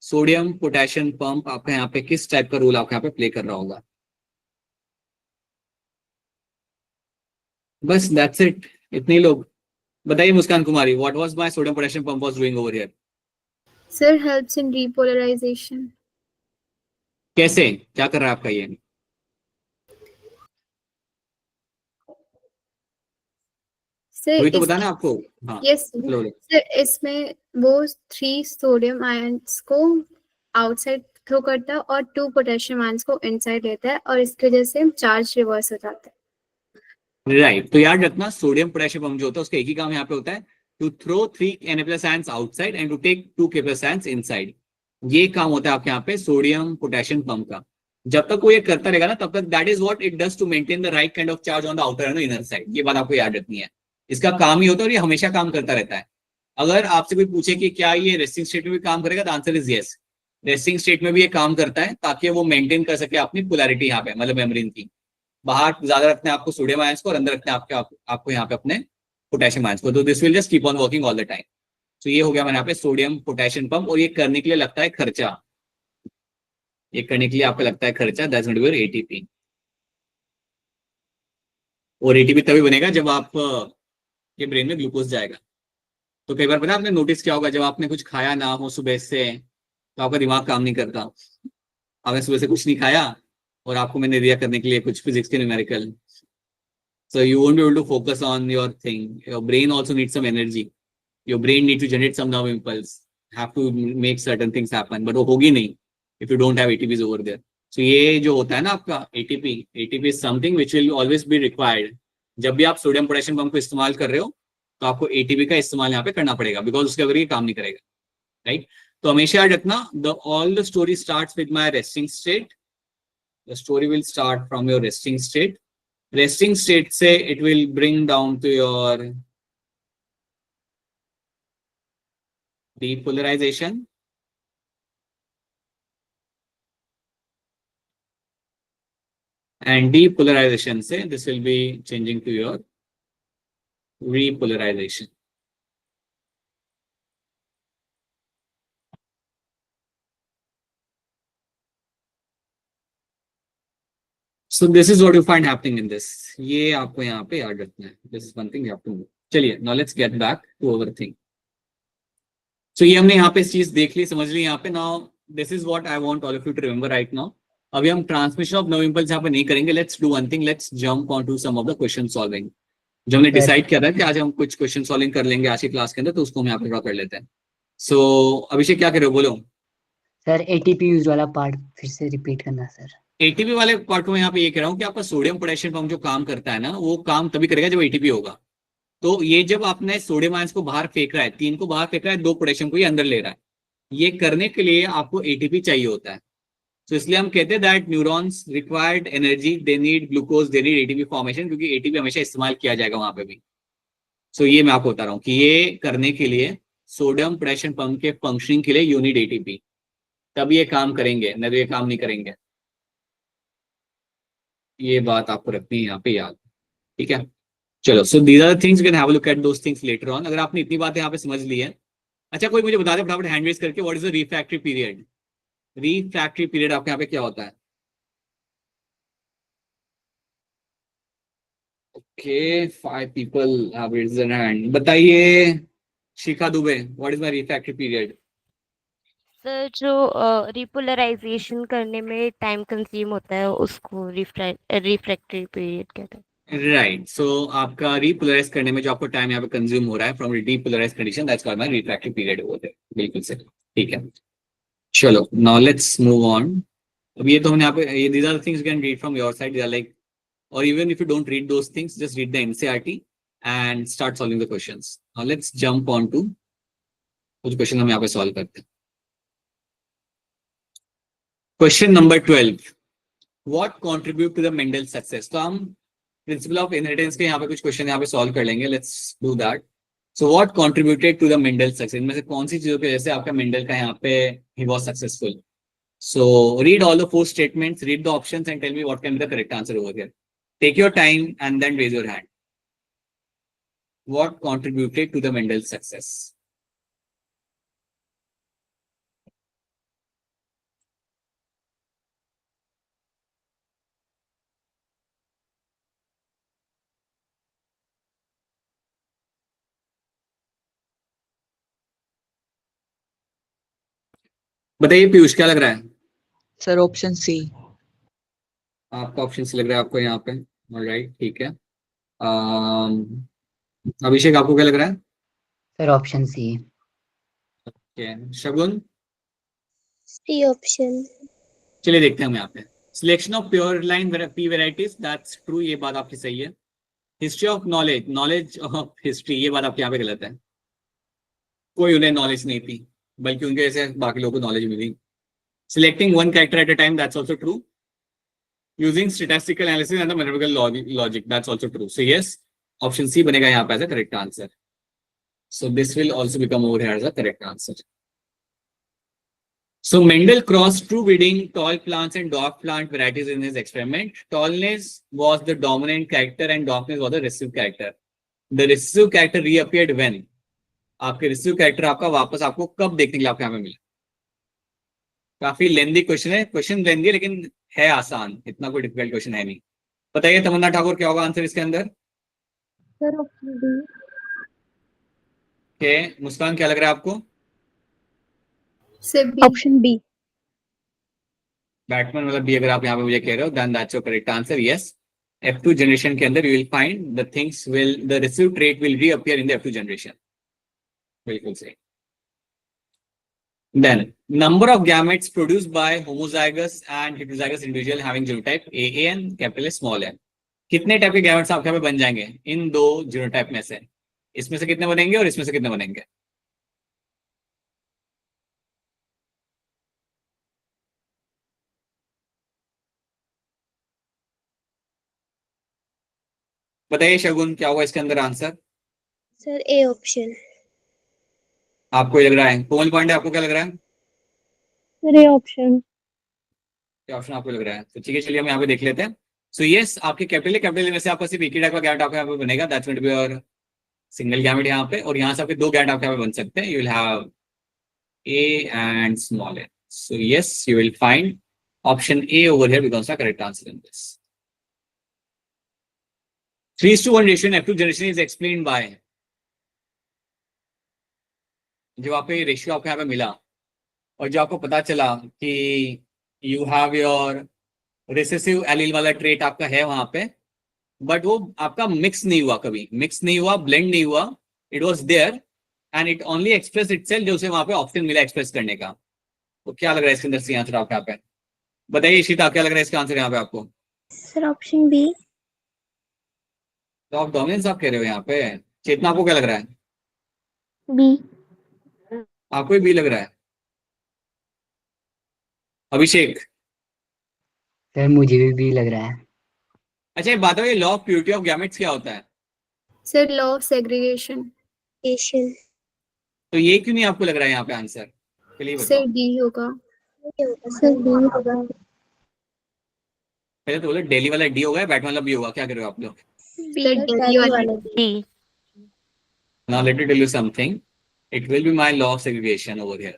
सोडियम पोटेशियम पंप आपका यहाँ पे किस टाइप का रोल आपके यहाँ पे प्ले कर रहा होगा? बस दैट्स इट, इतने लोग. बताइए Muskan Kumari, what was my sodium potassium pump was doing over here? Sir, helps in repolarization. कैसे, क्या कर रहा है आपका ये? Sir, वही तो बताना आपको. हाँ, yes, चलो. sir, इसमें वो 3 सोडियम आयंस को आउटसाइड थ्रो करता है और 2 पोटेशियम आयंस को इनसाइड लेता है और इसकी वजह से चार्ज रिवर्स हो जाता है. राइट. तो याद रखना, सोडियम पोटेशियम पंप जो होता है उसका एक ही काम यहाँ पे होता है, to throw 3 Na+ ions outside and to take 2 K+ ions inside. ये काम होता है आपके यहाँ पे सोडियम पोटेशियम पंप का. जब तक वो ये करता रहेगा ना, तब तक that is what it does to maintain the right kind of charge on the outer and inner side. ये बात आपको याद रखनी है. इसका काम ही होता है और ये हमेशा काम करता रहता है. अगर आपसे कोई पूछे कि क्या ये रेस्टिंग स्टेट में भी काम करेगा, तो answer is yes. Resting state में भी ये काम करता है ताकि वो मेंटेन कर सके अपनी पोलैरिटी यहाँ पे, मतलब मेम्ब्रेन की. बाहर ज्यादा रखते हैं आपको सोडियम आयंस को और अंदर रखते हैं आपको यहाँ पे अपने पोटेशियम आयंस को. तो this will just keep on working all the time. तो ये हो गया मैंने यहाँ पे सोडियम पोटेशियम पंप. और ये करने के लिए लगता है खर्चा. ये करने के लिए आपको लगता है खर्चा, that's going to be ATP. और एटीपी तभी बनेगा जब आप ये ब्रेन में ग्लूकोज जाएगा. तो कई बार पता आपने नोटिस किया होगा, जब आपने कुछ खाया ना हो सुबह से, तो आपका दिमाग काम नहीं करता. आपने सुबह से कुछ नहीं खाया और आपको मैंने दिया करने के लिए कुछ फिजिक्स के numerical, so you won't be able to focus on your thing. Your brain also needs some energy. Your brain needs to generate some nerve impulse, have to make certain things happen, but वो होगी नहीं if you don't have ATPs over there. So ये जो होता है ना आपका ATP is something which will always be required. जब भी आप सोडियम पोटेशियम पंप को इस्तेमाल कर रहे हो, तो आपको ATP का इस्तेमाल यहाँ पे करना पड़ेगा, बिकॉज उसके अगर ये काम नहीं करेगा. राइट. तो हमेशा याद रखना, all the story starts with my resting state. The story will start from your resting state. Resting state say it will bring down to your depolarization. And depolarization से this will be changing to your repolarization. So this is what you find happening in this. ये आपको यहाँ पे याद रखना है. This is one thing you have to know. चलिए, now let's get back to our thing. So ये हमने यहाँ पे इस चीज देख ली, समझ ली यहाँ पे. Now this is what I want all of you to remember right now. अभी हम ट्रांसमिशन ऑफ नो इम्पल्स यहाँ पे नहीं करेंगे. Let's do one thing. Let's jump onto some of the question solving. जो हमने डिसाइड किया था कि आज हम कुछ क्वेश्चन सॉल्विंग कर लेंगे आज की क्लास के अंदर, तो उसको हम यहाँ पे ड्रॉ कर लेते हैं. सो अभिषेक क्या कर रहे हो, बोलो. सर एटीपी यूज वाला पार्ट फिर से रिपीट करना सर. एटीपी वाले पार्ट में यहाँ पे ये कह रहा हूँ कि आपका सोडियम पोटेशियम पंप जो काम करता है ना, वो काम तभी करेगा जब एटीपी होगा. तो ये जब आपने सोडियम आयंस को बाहर फेंक रहा है, 3 को बाहर फेंक रहा है, 2 पोटेशियम को ये अंदर ले रहा है, ये करने के लिए आपको एटीपी चाहिए होता है. तो इसलिए हम कहते हैं that neurons required energy, they need glucose, they need ATP formation, क्योंकि एटीपी हमेशा इस्तेमाल किया जाएगा वहां पे भी. सो ये मैं आपको बता रहा हूँ कि ये करने के लिए सोडियम पोटेशियम पंप के फंक्शनिंग के लिए यू नीड एटीपी, तब ये काम करेंगे, नहीं तो ये काम नहीं करेंगे. ये बात आपको रखनी है यहाँ पे याद. ठीक है, चलो. So these are the things, you can have a look at those things later on. अगर आपने इतनी बातें यहाँ पे समझ ली है. अच्छा, कोई मुझे बता दे फटाफट हैंड रेज करके, what is the refractory period. Refractory period आपके यहाँ पे क्या होता है? Okay, 5 people have raised their hand. बताइए Shikha Dubey, what is my refractory period. Sir जो रिपोलराइजेशन करने में टाइम कंज्यूम होता है उसको रिफ्रैक्टरी पीरियड कहते हैं. राइट. सो आपका रिपोलराइज करने में जो आपको टाइम यहाँ पे कंज्यूम हो रहा है from depolarize condition, that's called my refractory period होता है. बिल्कुल सही. ठीक है, चलो. Now let's move on. अब ये तो हमने यहाँ पे, ये these are the things you can read from your side. They are like, or even if you don't read those things, just read the NCERT and start solving the questions. Now let's jump on to कुछ क्वेश्चन हम यहाँ पे सॉल्व करते हैं. Question number 12, what contribute to the Mendel success. तो हम प्रिंसिपल ऑफ इनहेरिटेंस के यहाँ पे कुछ क्वेश्चन यहाँ पे सॉल्व कर लेंगे. Let's do that. So what contributed to the Mendel success, इनमें से कौन सी चीजों की वजह से आपका मेंडल का यहाँ पे ही was successful. So read all the 4 statements, read the options and tell me what can be the correct answer over here. Take your time and then raise your hand. What contributed to the Mendel's success? बताइए पीयूष, क्या लग रहा है? Sir option C. आपका ऑप्शन सी लग रहा है आपको यहाँ पे. ऑलराइट, ठीक है. अभिषेक, आपको क्या लग रहा है? Sir option C. Shagun? C option. चलिए देखते हैं हम यहाँ पे. Selection of pure line pea varieties, that's true, ये बात आपकी सही है. History of knowledge, knowledge of history, ये बात आपके यहाँ पे गलत है. कोई उन्हें नॉलेज नहीं थी, बल्कि उनके जैसे बाकी लोगों को नॉलेज मिली. Selecting one character at a time, that's also true. Using statistical analysis and the mathematical logic, that's also true. So yes, option C बनेगा यहाँ पे as a correct answer. So this will also become over here as a correct answer. So Mendel crossed true breeding tall plants and dwarf plant varieties in his experiment. Tallness was the dominant character and dwarfness was the recessive character. The recessive character reappeared when? आपके recessive character आपका वापस आपको कब देखने के लिए आपको यहाँ पे मिला? काफी लेंदी क्वेश्चन है. क्वेश्चन लेंदी है लेकिन है आसान, इतना कोई डिफिकल्ट क्वेश्चन है नहीं. बताइए तमन्ना ठाकुर, क्या होगा आंसर इसके अंदर? Sir option D. के मुस्कान, क्या लग रहा है आपको? से बी. Option B. बैटमैन मतलब बी अगर आप यहाँ पे मुझे कह रहे हो, then that's your correct answer. Yes, F2 generation के अंदर you will find the things will, the recessive trait will reappear in the F2 generation. बिल्कुल सही. Then number of gametes produced by homozygous and heterozygous individual having genotype AA and capital A small a. कितने टाइप के गैमेट्स आपके यहाँ पे बन जाएंगे इन दो जीनोटाइप में से? इसमें से कितने बनेंगे और इसमें से कितने बनेंगे? बताइए शगुन, क्या होगा इसके अंदर आंसर? Sir A option. आपको ये लग रहा है? कोमल पांडे, आपको क्या लग रहा है? Sir A option. क्या ऑप्शन आपको लग रहा है? तो ठीक है, चलिए हम यहाँ पे देख लेते हैं. सो यस, आपके कैपिटल में से आपका सिर्फ एक ही टाइप का गैमेट आपका यहाँ पे बनेगा, that's going to be your single gamete यहाँ पे, और यहाँ से आपके दो गैमेट आपके यहाँ पे बन सकते हैं. You will have A and small a. So yes, you will find option A over here becomes the correct answer in this. 3:1 ratio in F2 generation is explained by, जो आपको ये रेशियो आपको यहाँ पे मिला और जो आपको पता चला कि you have your recessive allele वाला ट्रेट आपका है वहां पे, बट वो आपका मिक्स नहीं हुआ, कभी मिक्स नहीं हुआ, ब्लेंड नहीं हुआ, it was there and it only express itself, जो उसे वहां पे ऑप्शन मिला एक्सप्रेस करने का. तो क्या लग रहा है इसके अंदर से आंसर आपके यहाँ पे? बताइए इशिता, क्या लग रहा है इसका आंसर यहाँ पे आपको? Sir option B. तो आप डोमिनेंस आप कह रहे हो यहाँ पे. चेतना, आपको क्या लग रहा है? बी. आपको भी लग रहा है? अभिषेक? सर मुझे भी लग रहा है. अच्छा, एक बात है, law of purity of gametes क्या होता है? Sir law of segregation. Asian. तो ये क्यों नहीं आपको लग रहा है यहाँ पे आंसर? चलिए बताओ. सर डी होगा. सर बी होगा. पहले तो बोले डेली वाला डी होगा, बैट वाला बी होगा, क्या कर रहे हो आप लोग? सर डी वाला. D. Now let me tell you something. It will be my law of segregation over here.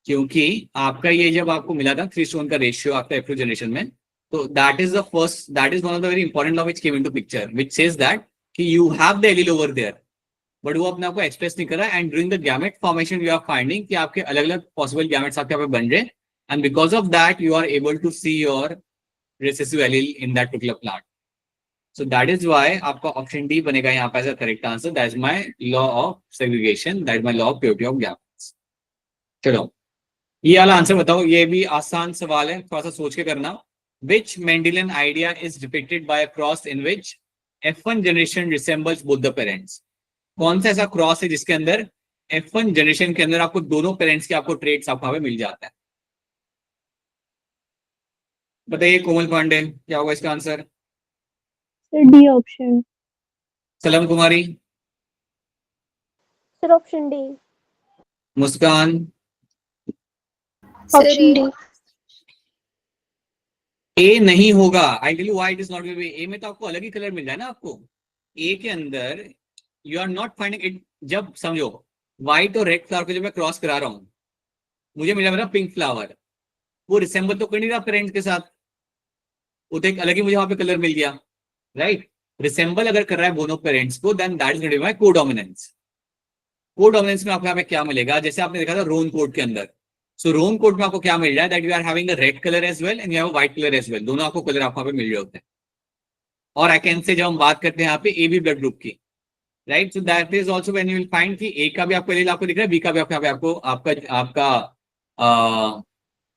क्योंकि आपका ये जब आपको मिला था 3:1 का रेशियो आपका F2 जनरेशन में, तो that is one of the very important law which came into picture, which says that कि you have the allele over there, but वो अपने आप को एक्सप्रेस नहीं कर रहा है, and during the gamete formation you are finding कि आपके अलग अलग पॉसिबल गैमेट्स आपके यहाँ पे बन रहे, and because of that you are able to see your recessive allele in that particular plant. So that is why आपका ऑप्शन डी बनेगा यहाँ पे as a correct answer. That is my law of segregation, that is my law of purity of gametes. चलो ये वाला आंसर बताओ, ये भी आसान सवाल है, थोड़ा सा सोच के करना. Which Mendelian idea is depicted by a cross in which F1 generation resembles both the parents? कौन सा ऐसा क्रॉस है जिसके अंदर F1 जनरेशन के अंदर आपको दोनों पेरेंट्स के आपको ट्रेड्स आपको पे मिल जाता है? बताइए कोमल पांडे, क्या होगा इसका answer? Sir D option. Salam Kumari? Sir option D. Muskan? Option D. A नहीं होगा. I tell you why it is not going to be. A में तो आपको अलग ही कलर मिल जाए ना आपको. ए के अंदर you are not finding it. जब समझो व्हाइट और रेड फ्लावर को जब मैं क्रॉस करा रहा हूं, मुझे मिला मेरा पिंक फ्लावर, वो रिसेंबल तो कर नहीं रहा पेरेंट्स के साथ, वो तो एक अलग ही मुझे वहां पे कलर मिल गया, राइट? रिसेंबल अगर कर रहा है दोनों पेरेंट्स को, then that is going to be my codominance. Codominance में आपको यहाँ पे क्या मिलेगा? जैसे आपने देखा था रोन कोड के अंदर. सो रोन कोड में आपको क्या मिल रहा है? That you are having a red colour as well and you have white colour as well. दोनों आपको कलर आपको मिल रहे होते हैं. और आई कैन से जब हम बात करते हैं यहाँ पे ए बी ब्लड ग्रुप की, right? So that is also when you will find कि ए का भी आपको एलील आपको दिख रहा है, बी का भी आपको यहाँ पे आपको आपका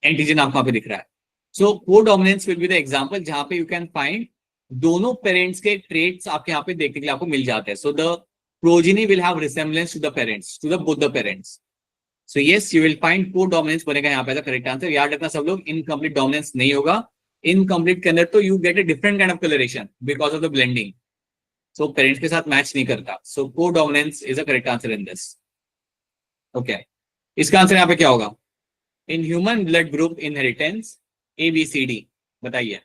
एंटीजन आपको यहाँ पे दिख रहा है. So codominance will be the example जहां पे यू कैन फाइंड दोनों पेरेंट्स के ट्रेट्स आपके यहाँ पे देखने के लिए आपको मिल जाते हैं. So the progeny will have resemblance to the parents, to the both the parents. So yes, you will find codominance बनेगा यहाँ पे करेक्ट आंसर. याद रखना सब लोग, इनकम्प्लीट डोमिनेंस नहीं होगा. इनकम्प्लीट के अंदर तो you get a different kind of coloration because of the blending. So parents के साथ मैच नहीं करता. So codominance is a correct answer in this. Okay, इसका आंसर यहाँ पे क्या होगा? In human blood group inheritance A B C D. बताइए.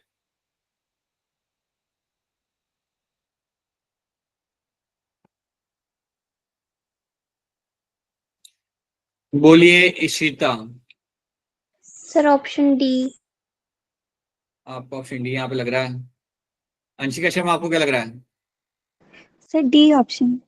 बोलिए इशिता. Sir option D. आपका ऑप्शन डी यहाँ पे लग रहा है. अंशिका शर्मा, आपको क्या लग रहा है? Sir D option.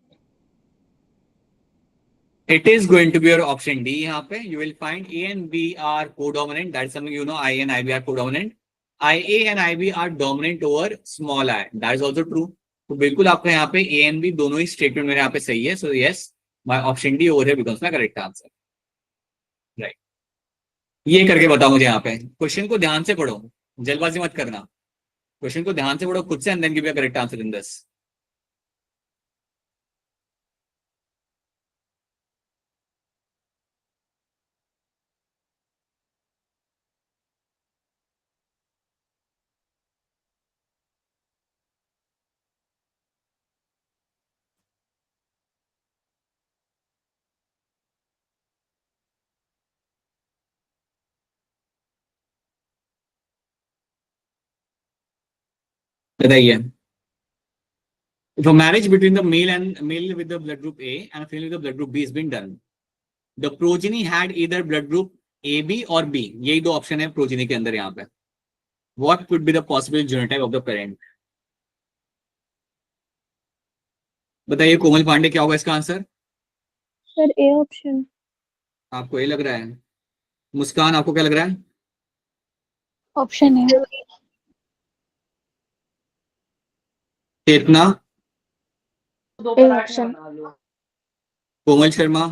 It is going to be your option D. यहाँ पे you will find A and B are codominant. That's something you know. I and IB are codominant. IA and IB are dominant over small I. That is also true. तो बिल्कुल आपका यहाँ पे A and B दोनों ही स्टेटमेंट मेरे यहाँ पे सही है. So yes, my option D over here becomes my correct answer. Right. ये करके बताओ मुझे यहाँ पे. क्वेश्चन को ध्यान से पढ़ो, जल्दबाजी मत करना. क्वेश्चन को ध्यान से पढ़ो खुद से, and then give me a correct answer in this. बताइए। If a marriage between the male with the blood group A and a female with the blood group B has been done, the progeny had either blood group AB or B. यही दो ऑप्शन है प्रोजेनी के अंदर यहाँ पे. What could be the possible genotype of the parent? बताइए कोमल पांडे, क्या होगा इसका आंसर? Sir A option. आपको ये लग रहा है? मुस्कान, आपको क्या लग रहा है? ऑप्शन है. Chetna, A option. Komal Sharma,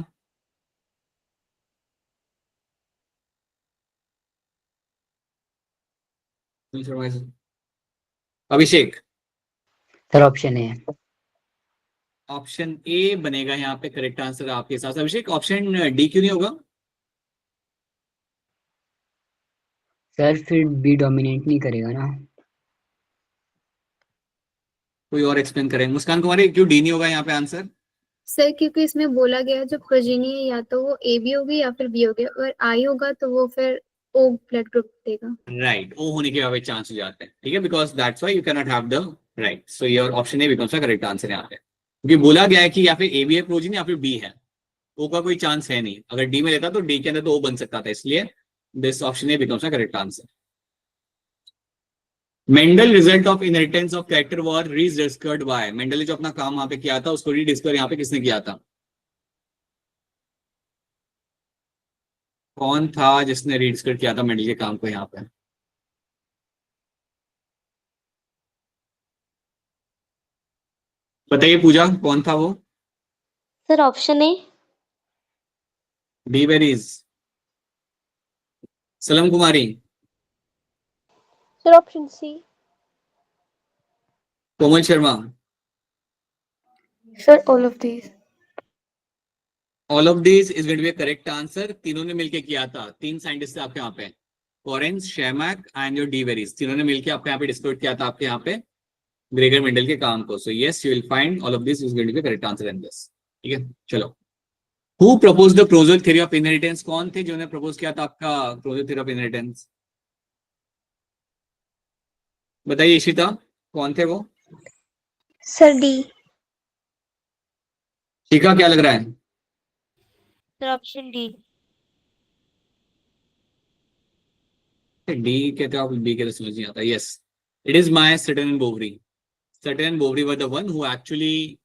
Abhishek. Sir option है. ऑप्शन ए बनेगा यहाँ पे करेक्ट आंसर आपके साथ. अभिषेक, ऑप्शन डी क्यों नहीं होगा? सर फिर बी डोमिनेट नहीं करेगा ना. कोई और एक्सप्लेन करें? मुस्कान कुमारी, क्यों डी नहीं होगा यहाँ पे आंसर? सर क्योंकि इसमें बोला गया है जो प्रोजेनी है या तो वो ए बी होगी या फिर बी होगी, अगर आई होगा तो वो फिर ओ ब्लड ग्रुप देगा. राइट, ओ होने के वजह चांस हो जाते हैं. ठीक है, because that's why you can not have the right. So your option A becomes the correct answer यहाँ पे, क्योंकि बोला गया है कि या फिर ए बी है प्रोजेनी या फिर बी है. ओ का कोई चांस है नहीं. अगर डी में लेता तो डी के अंदर तो ओ बन सकता था, इसलिए this option A becomes the correct answer. Mendel result of inheritance of character were rediscovered by. Mendel ने जो अपना काम वहां पे किया था उसको रीडिस्कवर यहाँ पे किसने किया था? कौन था जिसने रीडिस्कवर किया था मेंडल के काम को यहाँ पे? बताइए पूजा, कौन था वो? Sir option A. De Vries. Salam Kumari, sir option C. Komal Sharma, sir all of these. All of this is going to be correct answer. तीनों ने मिलकर किया था. तीन साइंटिस्ट थे आपके यहाँ पे, Correns, Tschermak and your de Vries. तीनों ने मिलकर आपके यहाँ पे डिस्कवर किया था आपके यहाँ पे ग्रेगर मेंडल के काम को. So yes, you will find all of this is going to be correct answer in this. ठीक है, चलो. Who propose the chromosomal theory of inheritance? कौन थे जिन्होंने प्रपोज किया था आपका क्रोजल थ्योरी ऑफ इनहेरिटेंस? बताइए इशिता, कौन थे वो? Sir D. शिखा, क्या लग रहा है? Sir option D. डी कहते हो आप, बी के तो समझ नहीं आता. Yes, it is my Sutton and Boveri. Sutton and Boveri were the one who actually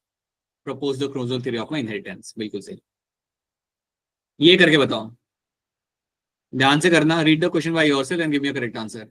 propose the chromosomal theory of my inheritance. बिल्कुल सही. ये करके बताओ, ध्यान से करना. Read the question by yourself and give me a correct answer.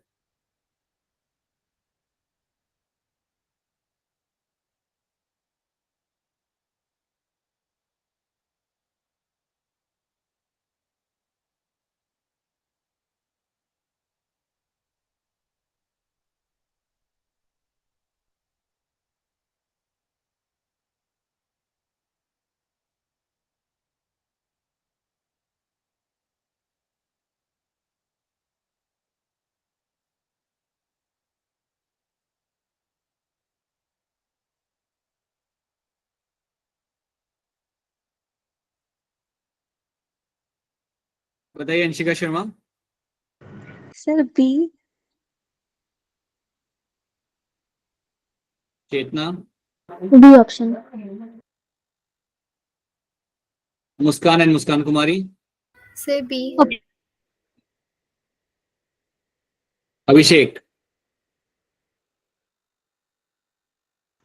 बताइए Anshika Sharma. Sir B. Chetna, B option. Muskan and Muskan Kumari, sir B. Abhishek.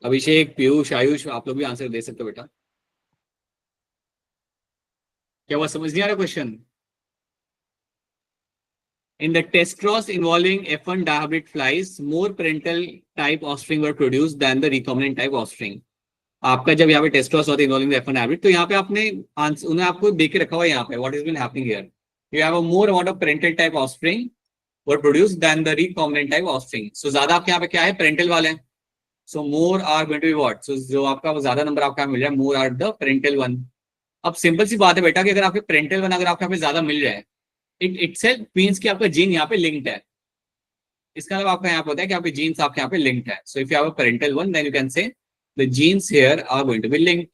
Abhishek, Piyush, Ayush, आप लोग भी आंसर दे सकते हो बेटा. क्या वो समझ नहीं आ रहा question? In the test cross involving F1 dihybrid flies, more parental type offspring were produced than the recombinant type offspring. आपका जब यहाँ पे टेस्ट क्रॉस होता है इन्वॉल्विंग द F1 hybrid, तो यहाँ पे आपने उन्हें आपको देख के रखा हुआ है यहाँ पे what has been happening here. You have a more amount of parental type offspring were produced than the recombinant type offspring. So ज्यादा आपके यहाँ पे क्या है, parental वाले हैं. So more are going to be what? So जो आपका ज्यादा नंबर आपका मिल रहा है, more are the parental one. अब सिंपल सी बात है बेटा कि अगर आपके parental one अगर आपके यहाँ पे ज्यादा मिल रहा है, इट इटसेल्फ मींस कि आपका जीन यहाँ पे लिंक्ड है. इसका मतलब आपका यहाँ पे होता है कि आपके जीन्स आपके यहाँ पे लिंक्ड है. So if you have a parental one then you can say the genes here are going to be linked.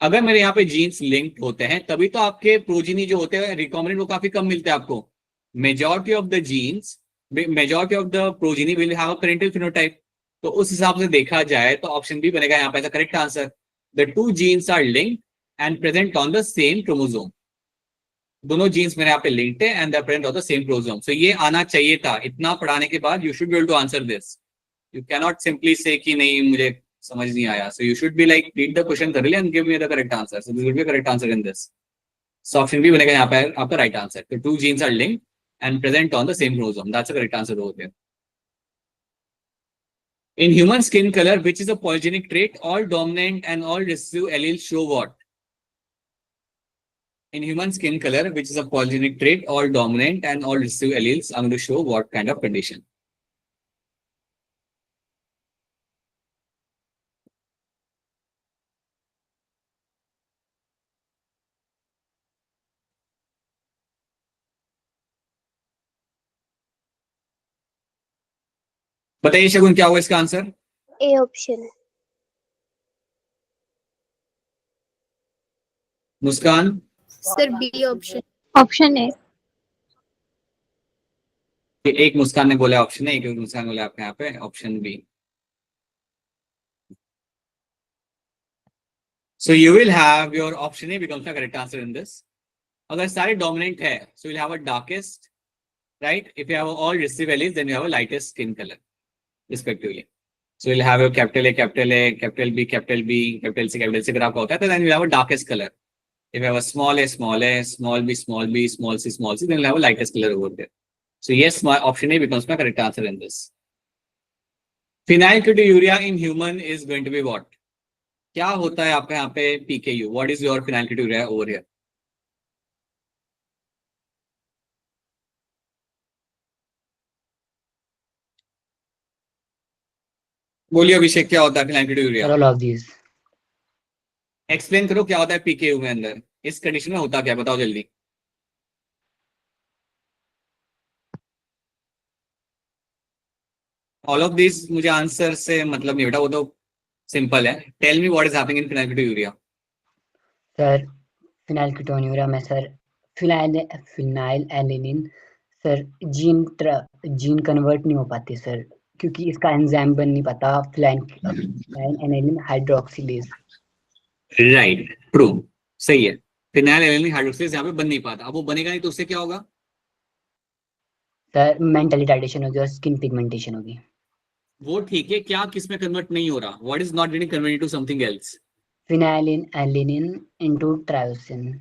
अगर मेरे यहाँ पे जीन्स लिंक्ड होते हैं तभी तो आपके प्रोजीनी जो होते हैं रिकॉम्बिनेंट वो काफी कम मिलते हैं आपको. Majority of the genes majority of the progeny will have a parental phenotype, तो उस हिसाब से देखा जाए तो ऑप्शन बी बनेगा यहाँ पे ऐसा correct answer. The two genes are linked and present on the same chromosome, दोनों जीन्स मेरे यहाँ पे लिंक्ड है and they are present on the same chromosome. So ये आना चाहिए था, इतना पढ़ाने के बाद you should be able to answer this. You can not simply say कि नहीं मुझे समझ नहीं आया। So you should be like read the question thoroughly and give me the correct answer. So this will be a correct answer in this. So option B बनेगा यहाँ पे आपका राइट आंसर। तो two genes are linked and present on the same chromosome. That's the correct answer over there. In human skin color, which is a polygenic trait, all dominant and all recessive alleles show what? In human skin color, which is a polygenic trait, all dominant and all recessive alleles are going to show what kind of condition? बताइए शगुन क्या होगा इसका आंसर? A option. Muskan? Sir B option. Option A. एक मुस्कान ने बोला ऑप्शन है, एक मुस्कान बोला आपके यहाँ पे option B. So you will have your option A becomes the correct answer in this. अगर सारे dominant है, so you'll have a darkest, right? If you have all recessive alleles, then you have a lightest skin color, respectively. So you'll have your capital A, capital A, capital B, capital B, capital C, capital C अगर आपका होता है, तो then you have a darkest color. If you have a small a, small a, small b, small b, small c, small c, then you'll have a lightest color over there. So yes, my option A becomes my correct answer in this. Phenylketonuria in human is going to be what? क्या होता है आपका यहाँ पे PKU? What is your phenylketonuria over here? बोलिए अभिषेक, क्या होता है phenylketonuria? All of these. Explain करो क्या होता है PKU में अंदर, इस कंडीशन में होता क्या, बताओ जल्दी। ऑल ऑफ दिस मुझे आंसर से मतलब नहीं बेटा, वो तो सिंपल है। Tell me what is happening in phenylketonuria? Sir phenylketonuria में sir phenyl alanine sir gene convert नहीं हो पाती सर, क्योंकि इसका एंजाइम बन नहीं पाता phenyl alanine hydroxylase. Right, true, सही है। फिनाइल एलिनिन हाइड्रोक्सिलेज यहाँ पे बन नहीं पाता। अब वो बनेगा नहीं तो उससे क्या होगा? सर मेंटल रिटार्डेशन होगी और स्किन पिगमेंटेशन होगी। वो ठीक है, क्या किस में कन्वर्ट नहीं हो रहा? What is not getting converted to something else? Phenylalanine into tyrosine.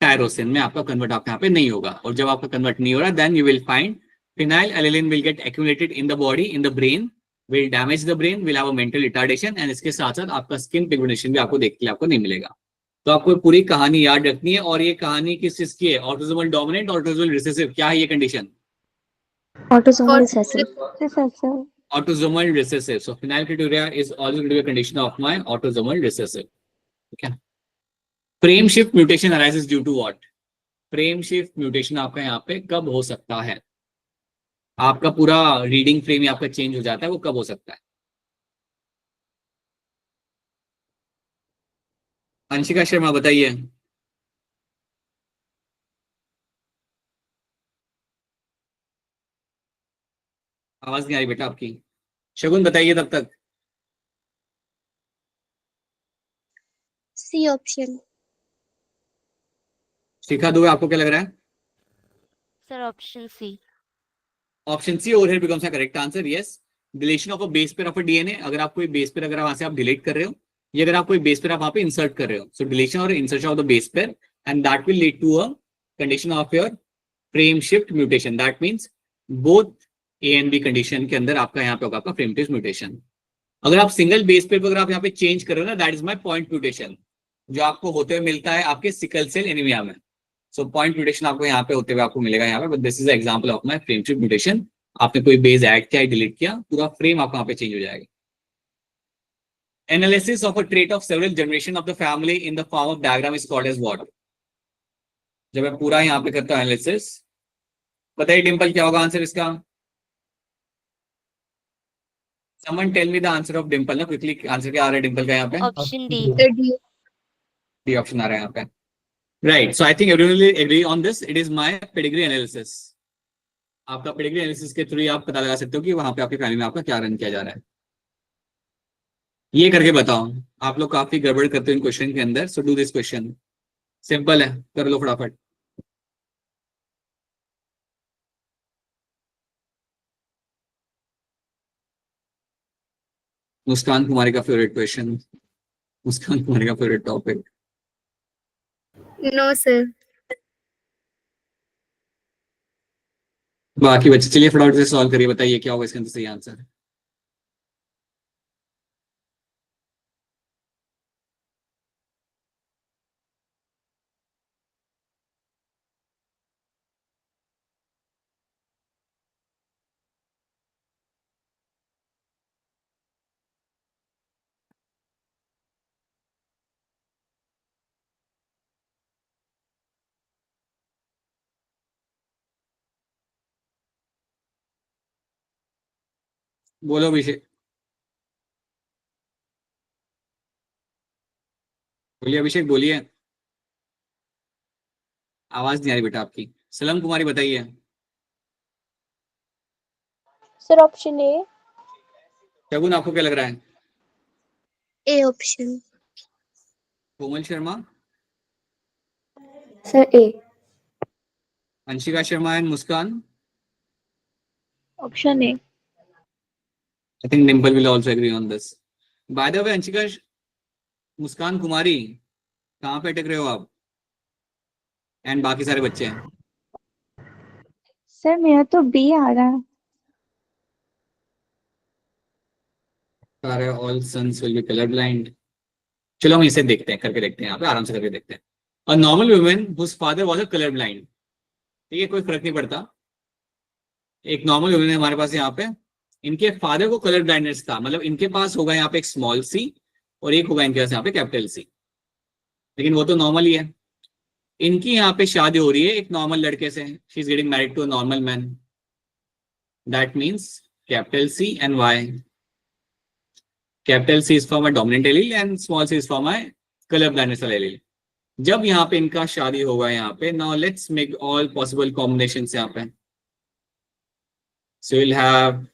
Tyrosine में आपका कन्वर्ट आपके यहाँ पे नहीं होगा, और जब आपका कन्वर्ट नहीं हो रहा then you will find phenylalanine will get accumulated in the body, in the brain, will damage the brain, will have a mental retardation, and इसके साथ साथ आपका स्किन पिगमेंटेशन भी आपको देखने के लिए आपको नहीं मिलेगा। तो आपको पूरी कहानी याद रखनी है। और ये कहानी किस चीज की है? ऑटोसोमल डोमिनेंट, ऑटोसोमल रिसेसिव, क्या है ये condition? Autosomal recessive. Recessive. Autosomal recessive. So phenylketonuria is also going to be a condition of my autosomal recessive. Okay. Frame shift mutation arises due to what? Frame shift mutation आपका यहाँ पे कब हो सकता है? आपका पूरा रीडिंग फ्रेम आपका चेंज हो जाता है, वो कब हो सकता है? अंशिका शर्मा बताइए। आवाज नहीं आ रही बेटा आपकी। शगुन बताइए तब तक। C option. शिखा दुबे आपको क्या लग रहा है? Sir option C. Option C over here becomes the correct answer. Yes, deletion of a base pair of a DNA. अगर आप कोई बेस पेयर अगर वहां से आप डिलीट कर रहे हो, या अगर आप कोई बेस पेयर आप वहां पे इंसर्ट कर रहे हो, सो डिलीशन और insertion of the base pair, and that will lead to a condition of your frame shift mutation. That means both A and B condition के अंदर आपका यहाँ पे होगा आपका फ्रेम शिफ्ट म्यूटेशन। अगर आप सिंगल बेस पेयर पर अगर आप यहाँ पे चेंज कर रहे हो ना, that is my point mutation, जो आपको होते हुए मिलता है आपके सिकल सेल एनीमिया में। सो पॉइंट म्यूटेशन आपको यहाँ पे होते हुए आपको मिलेगा यहाँ पे, but this is example of my frame shift mutation. आपने कोई बेस ऐड किया, डिलीट किया, पूरा फ्रेम आपका यहाँ पे चेंज हो जाएगा। Analysis of a trait of several generation of the family in the form of diagram is called as what? जब मैं पूरा यहाँ पे करता हूँ एनालिसिस, बताइए डिंपल क्या होगा आंसर इसका? Someone tell me the answer of Dimple ना, quickly आंसर क्या आ रहा है डिंपल का यहाँ पे? Option D. डी ऑप्शन आ रहा है यहाँ पे। Right, so I think everyone will agree on this. It is my pedigree analysis. आपका पेडिग्री एनालिसिस के थ्रू आप पता लगा सकते हो कि वहां पे आपकी फैमिली में आपका क्या रन किया जा रहा है। ये करके बताओ। आप लोग काफी गड़बड़ करते हो इन क्वेश्चन के अंदर, so do this question. Simple है, कर लो फटाफट। मुस्कान कुमारी का फेवरेट क्वेश्चन, मुस्कान कुमारी का फेवरेट टॉपिक। No sir. बाकी बच्चे चलिए फटाफट से सॉल्व करिए, बताइए क्या होगा इसका आंसर, सही आंसर। बोलो अभिषेक, बोलिए अभिषेक, बोलिए। आवाज नहीं आ रही बेटा आपकी। सलम कुमारी बताइए। सर ऑप्शन ए। शगुन आपको क्या लग रहा है? A option. Komal Sharma, sir A. Anshika Sharma and Muskan. Option A. I think Dimple will also agree on this. By the way Anshika, Muskan Kumari, कहाँ पे अटक रहे हो आप एंड बाकी सारे बच्चे हैं? सर मेरा तो बी आ रहा है। सारे all sons will be colour blind. चलो हम इसे देखते हैं, करके देखते हैं, यहाँ पे आराम से करके देखते हैं। A normal women whose father was a colour blind. ठीक है, कोई फर्क नहीं पड़ता। एक नॉर्मल वुमेन है हमारे पास यहाँ पे, इनके फादर को कलर ब्लाइंडनेस था, मतलब इनके पास होगा यहाँ पे एक स्मॉल सी और एक होगा इनके पास यहाँ पे कैपिटल सी, लेकिन वो तो नॉर्मल ही है। इनकी यहाँ पे शादी हो रही है एक नॉर्मल लड़के से, she is getting married to a normal man. That means capital C and Y. Capital C is for my dominant allele and small C is for my colour blindness वाला एलील। जब यहाँ पे इनका शादी होगा यहाँ पे, now let's make all possible combinations यहाँ पे। So will have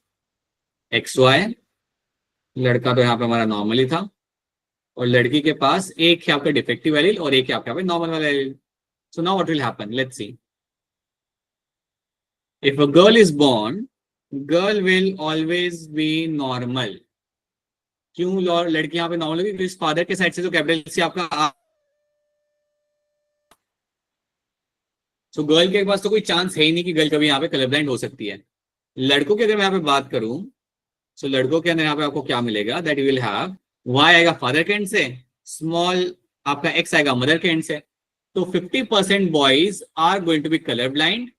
X Y, लड़का तो यहाँ पे हमारा नॉर्मल ही था, और लड़की के पास एक है आपका डिफेक्टिव एलील और एक है आपका नॉर्मल वाला allele. So now what will happen, let's see. If a girl is born, girl will always be normal. क्यों लड़की यहाँ पे नॉर्मल होगी? इस फादर के साइड से जो कैपिटल सी आपका, सो गर्ल के पास तो कोई चांस है ही नहीं कि गर्ल कभी यहाँ पे कलर ब्लाइंड हो सकती है। लड़कों की अगर मैं यहाँ पे बात करूं, सो लड़कों के अंदर यहाँ पे आपको क्या मिलेगा, that you will have Y आएगा फादर के एंड से, स्मॉल आपका एक्स आएगा मदर के एंड से। तो 50% boys are going to be colour blind,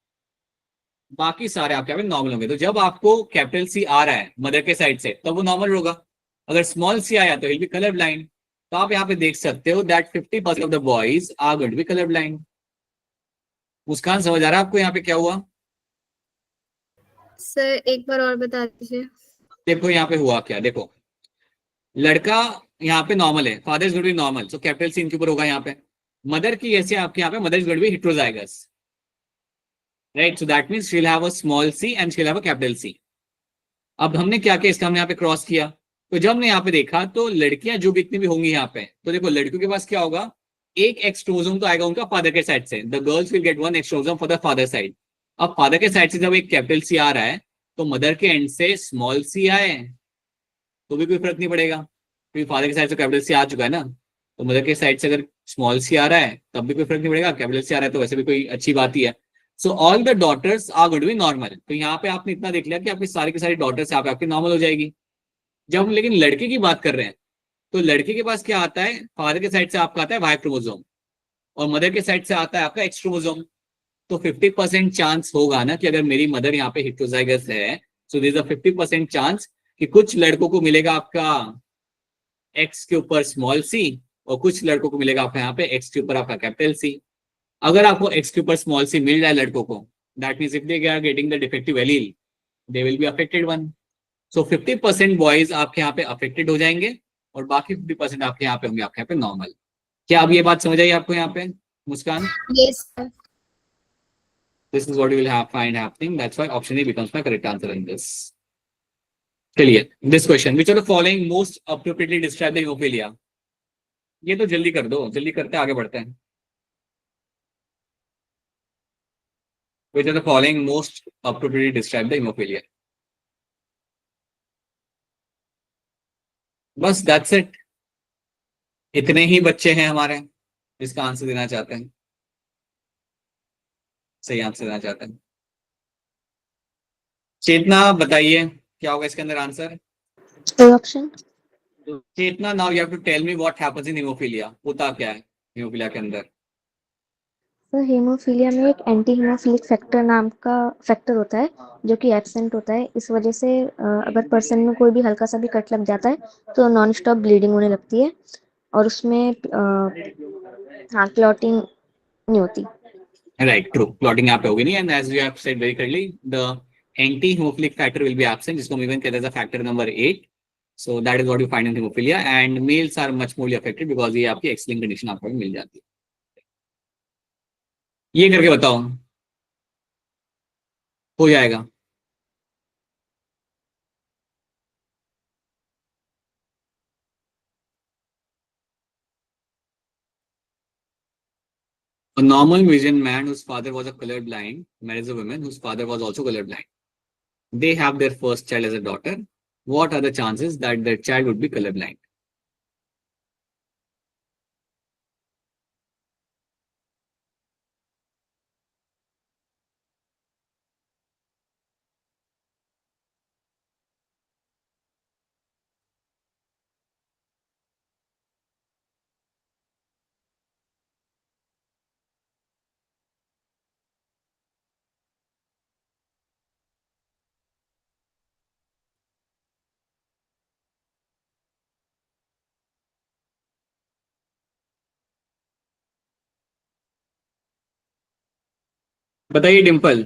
बाकी सारे आपके यहाँ पे नॉर्मल होंगे। तो जब आपको कैपिटल सी आ रहा है मदर के साइड से, तब वो नॉर्मल होगा। अगर स्मॉल सी आया तो विल बी कलर ब्लाइंड। तो आप यहाँ पे देख सकते हो that 50% of the boys are going to be colour blind. Muskan समझ आ रहा है आपको यहाँ पे क्या हुआ? सर एक बार और बता दीजिए। देखो यहाँ पे हुआ क्या, देखो लड़का यहाँ पे नॉर्मल है, father is going to be normal, so capital C इनके ऊपर होगा यहाँ पे। मदर की ऐसे आपके यहाँ पे mother is going to be heterozygous, right? So that means she will have a small C and she will have a capital C. अब हमने क्या किया, इसका हमने यहाँ पे क्रॉस किया, तो जब हमने यहाँ पे देखा तो लड़कियां जो कितनी भी होंगी यहाँ पे, तो देखो लड़कियों के पास क्या होगा, एक एक्स क्रोमोसोम तो आएगा उनका फादर के साइड से। The girls will get one x chromosome for the father side. अब फादर के साइड से जब एक कैपिटल सी आ रहा है, तो मदर के एंड से स्मॉल सी आए तो भी कोई फर्क नहीं पड़ेगा, क्योंकि फादर के साइड से कैपिटल सी आ चुका है ना। तो मदर के साइड से अगर स्मॉल सी आ रहा है तब भी कोई फर्क नहीं पड़ेगा, कैपिटल सी आ रहा है तो वैसे भी कोई अच्छी बात ही है। So all the daughters are going to be normal. तो यहाँ पे आपने इतना देख लिया कि आपकी सारी की सारी डॉटर्स यहाँ पे आपकी नॉर्मल हो जाएगी। जब हम लेकिन लड़के की बात कर रहे हैं, तो लड़के के पास क्या आता है, फादर के साइड से आपका आता है वाई क्रोमोसोम और मदर के साइड से आता है आपका एक्स क्रोमोसोम। तो 50% चांस होगा ना कि अगर मेरी मदर यहाँ पे हेटेरोजाइगस है, so there is a 50% chance कि कुछ लड़कों को मिलेगा आपका एक्स के ऊपर स्मॉल सी और कुछ लड़कों को मिलेगा आपका यहाँ पे एक्स के ऊपर आपका कैपिटल सी। अगर आपको एक्स के ऊपर स्मॉल सी मिल जाए लड़कों को, that means if they are getting the defective allele, they will be affected one. So 50% boys आपके यहाँ पे अफेक्टेड हो जाएंगे और बाकी 50% आपके यहाँ पे होंगे आपके यहाँ पे नॉर्मल। क्या अब ये बात समझ आई आपको यहाँ पे मुस्कान? Yes sir. तो This is what you will have find happening. That's why option A becomes my correct answer in this. चलिए, this question, which of the following most appropriately describe the hemophilia? ये तो जल्दी कर दो, जल्दी करते आगे बढ़ते हैं. Which of the following most appropriately describe the hemophilia? बस that's it. इतने ही बच्चे हैं हमारे जिसका आंसर देना चाहते हैं, सही आंसर देना चाहते हैं. चेतना बताइए क्या होगा इसके अंदर answer. A option. Chetna, now you have to tell me what happens in haemophilia. होता क्या है हीमोफीलिया के अंदर? सर हीमोफीलिया में एक एंटी हीमोफिलिक फैक्टर नाम का फैक्टर होता है जो कि एब्सेंट होता है. इस वजह से अगर पर्सन में कोई भी हल्का सा भी कट लग जाता है तो नॉन स्टॉप ब्लीडिंग होने लगती है और उसमें क्लॉटिंग नहीं होती. Right, true. क्लॉटिंग यहाँ पे होगी नहीं. And as you have said very clearly, the anti haemophilic factor will be absent, जिसको हम इवन कहते हैं factor number 8. So that is what you find in haemophilia. And males are much more affected because ये आपकी एक्स-लिंक्ड कंडीशन आपको मिल जाती है. ये करके बताओ, हो जाएगा. A normal vision man whose father was a colorblind marries a woman whose father was also colorblind. They have their first child as a daughter. What are the chances that their child would be colorblind? बताइए डिम्पल.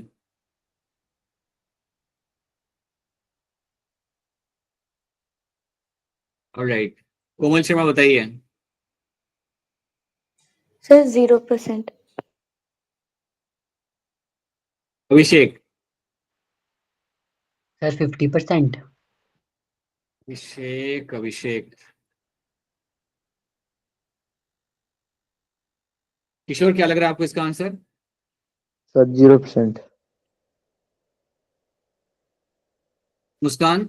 ऑलराइट, कोमल शर्मा बताइए. सर 0%. अभिषेक. सर 50%. अभिषेक. किशोर, क्या लग रहा है आपको इसका answer? Sir 0%. Muskan.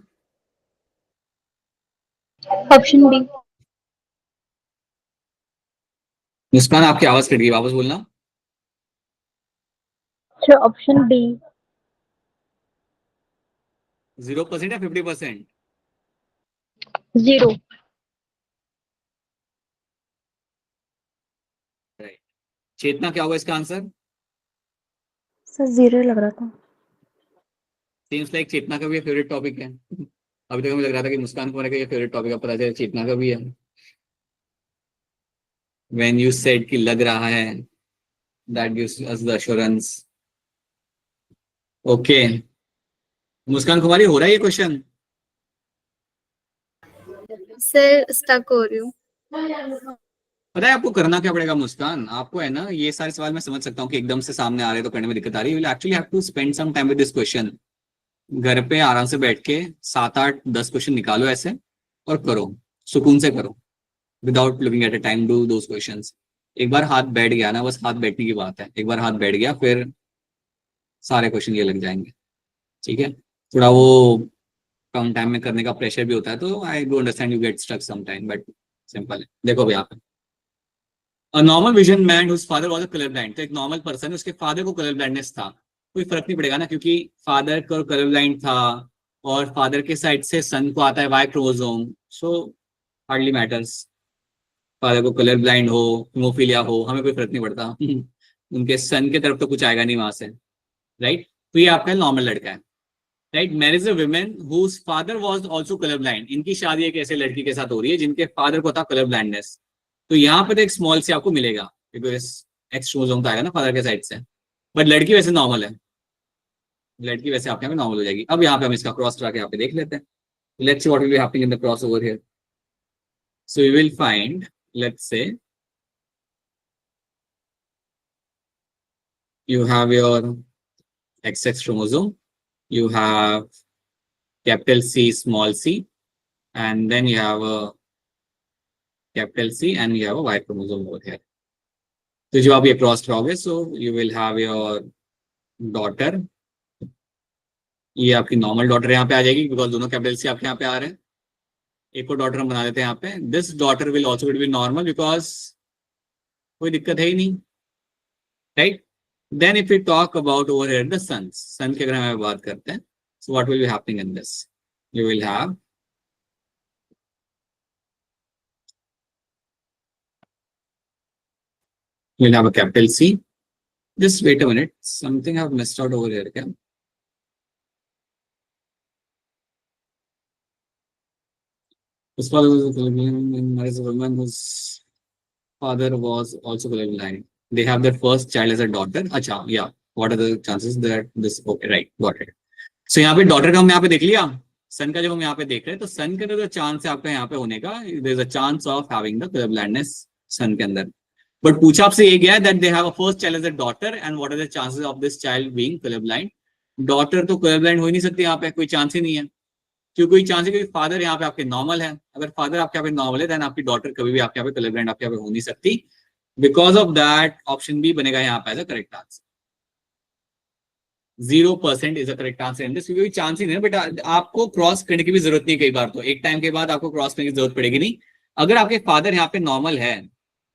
Option B. Muskan, आपकी आवाज कट गई, वापस बोलना. Sir option B. 0% या 50%? 0. राइट. चेतना, क्या होगा इसका आंसर? सर 0 लग रहा था. सीम्स लाइक चेतना का भी फेवरेट टॉपिक है. अभी तक हमें लग रहा था कि मुस्कान कुमार का ये फेवरेट टॉपिक है, पता चला चेतना का भी है. When you said कि लग रहा है, that gives us the assurance. Okay. मुस्कान कुमारी, हो रहा है ये क्वेश्चन? सर स्टक हो रही हूँ. पता है आपको करना क्या पड़ेगा मुस्कान? आपको है ना, ये सारे सवाल मैं समझ सकता हूँ कि एकदम से सामने आ रहे हैं तो करने में दिक्कत आ रही है. Actually have to spend some time with this question. घर पे आराम से बैठ के 7, 8, 10 क्वेश्चन निकालो ऐसे और करो, सुकून से करो, without looking at a time. Do those questions. एक बार हाथ बैठ गया ना, बस हाथ बैठने की बात है. एक बार हाथ बैठ गया फिर सारे क्वेश्चन ये लग जाएंगे. ठीक है, थोड़ा वो कम टाइम में करने का प्रेशर भी होता है, तो I do understand you get stuck some time, but simple है. देखो भी आप, a normal vision man whose father was a colour blind. तो एक नॉर्मल पर्सन है, उसके फादर को कलर ब्लाइंडनेस था. कोई फर्क नहीं पड़ेगा ना, क्योंकि फादर को कलर ब्लाइंड था और फादर के साइड से सन को आता है Y chromosome. So hardly matters. Father को कलर ब्लाइंड हो, हीमोफीलिया हो, हमें कोई फर्क नहीं पड़ता. उनके सन के तरफ तो कुछ आएगा नहीं वहां से. राइट. तो ये आपका नॉर्मल लड़का है. Right. Marriage a women whose father was also colour blind. इनकी शादी एक ऐसे लड़की के साथ हो रही है जिनके फादर को था कलर ब्लाइंडनेस. तो यहाँ पे तो एक स्मॉल से आपको मिलेगा बिकॉज एक्स क्रोमोसोम तो आएगा ना फादर के साइड से. बट लड़की वैसे नॉर्मल है. लड़की वैसे आपके यहाँ पे नॉर्मल हो जाएगी. अब यहाँ पे हम इसका क्रॉस करा के यहाँ पे देख लेते हैं. Let's see what will be happening in the cross over here. So we will find, let's say you have your XX chromosome, you have capital C, small c, and then you have a capital C and you have a Y chromosome over here. तो जब आप ये क्रॉस कराओगे, so you will have your daughter. ये आपकी नॉर्मल डॉटर यहाँ पे आ जाएगी बिकॉज दोनों कैपिटल सी आपके यहाँ पे आ रहे हैं. एक और डॉटर हम बना देते हैं यहाँ पे. This daughter will also be normal because कोई दिक्कत है ही नहीं, right. Then if you talk about over here the son की अगर हम बात करते हैं, so what will be happening in this, you will have a capital C. Just wait a minute, something I've missed out over here. Okay? His father was a Colombian and marries a woman whose father was also Colombian. They have their first child as a daughter. Acha, yeah. What are the chances that this? Okay, right, got it. So यहाँ पे डॉटर का हम यहाँ पे देख लिया, सन का जब हम यहाँ पे देख रहे हैं तो सन के अंदर चांस है आपका यहाँ पे होने का, there is a chance of having the colour blindness son के अंदर. बट पूछा आपसे ये गया that they have a first child as a daughter and what are the chances of this child being colour blind. Daughter तो कलर ब्लाइंड हो ही नहीं सकती यहाँ पे, कोई चांस ही नहीं है. क्यों कोई चांस है? क्योंकि फादर यहाँ पे आपके नॉर्मल है. अगर फादर आपके यहाँ पे नॉर्मल है देन आपकी डॉटर कभी भी आपके यहाँ पे कलर ब्लाइंड आपके यहाँ पे हो नहीं सकती. Because of that option B बनेगा यहाँ पे as a correct answer. 0% is a correct answer in this. क्योंकि चांस ही नहीं है. बट आपको क्रॉस करने की भी जरूरत नहीं है. कई बार तो एक टाइम के बाद आपको क्रॉस करने की जरूरत पड़ेगी नहीं. अगर आपके फादर यहाँ पे नॉर्मल है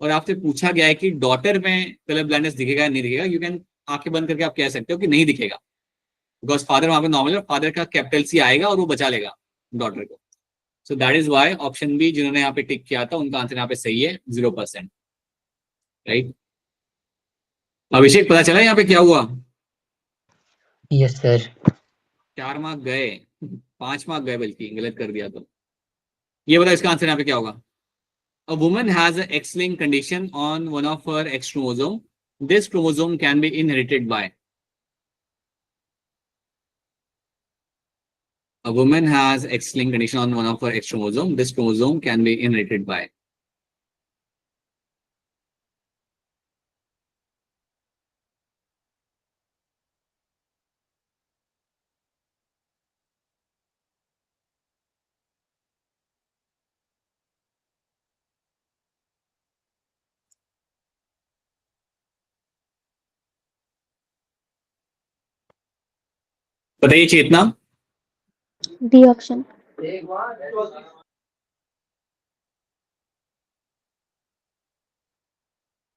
और आपसे पूछा गया है कि डॉटर में कलर ब्लाइंडनेस दिखेगा या नहीं दिखेगा, यू कैन आंखें बंद करके आप कह सकते हो कि नहीं दिखेगा बिकॉज फादर वहां पे नॉर्मल है. फादर का कैपिटल सी आएगा और वो बचा लेगा डॉटर को. So that is why option B जिन्होंने यहाँ पे टिक किया था उनका आंसर यहाँ पे सही है, 0%. राइट. अभिषेक पता चला यहाँ पे क्या हुआ? Yes sir. 4 मार्क गए, 5 मार्क गए, बल्कि गलत कर दिया तो. ये बताओ इसका आंसर यहाँ पे क्या होगा? A woman has an X-linked condition on one of her X chromosome. This chromosome can be inherited by. A woman has X-linked condition on one of her X chromosome. This chromosome can be inherited by. बताइए Chetna. D option.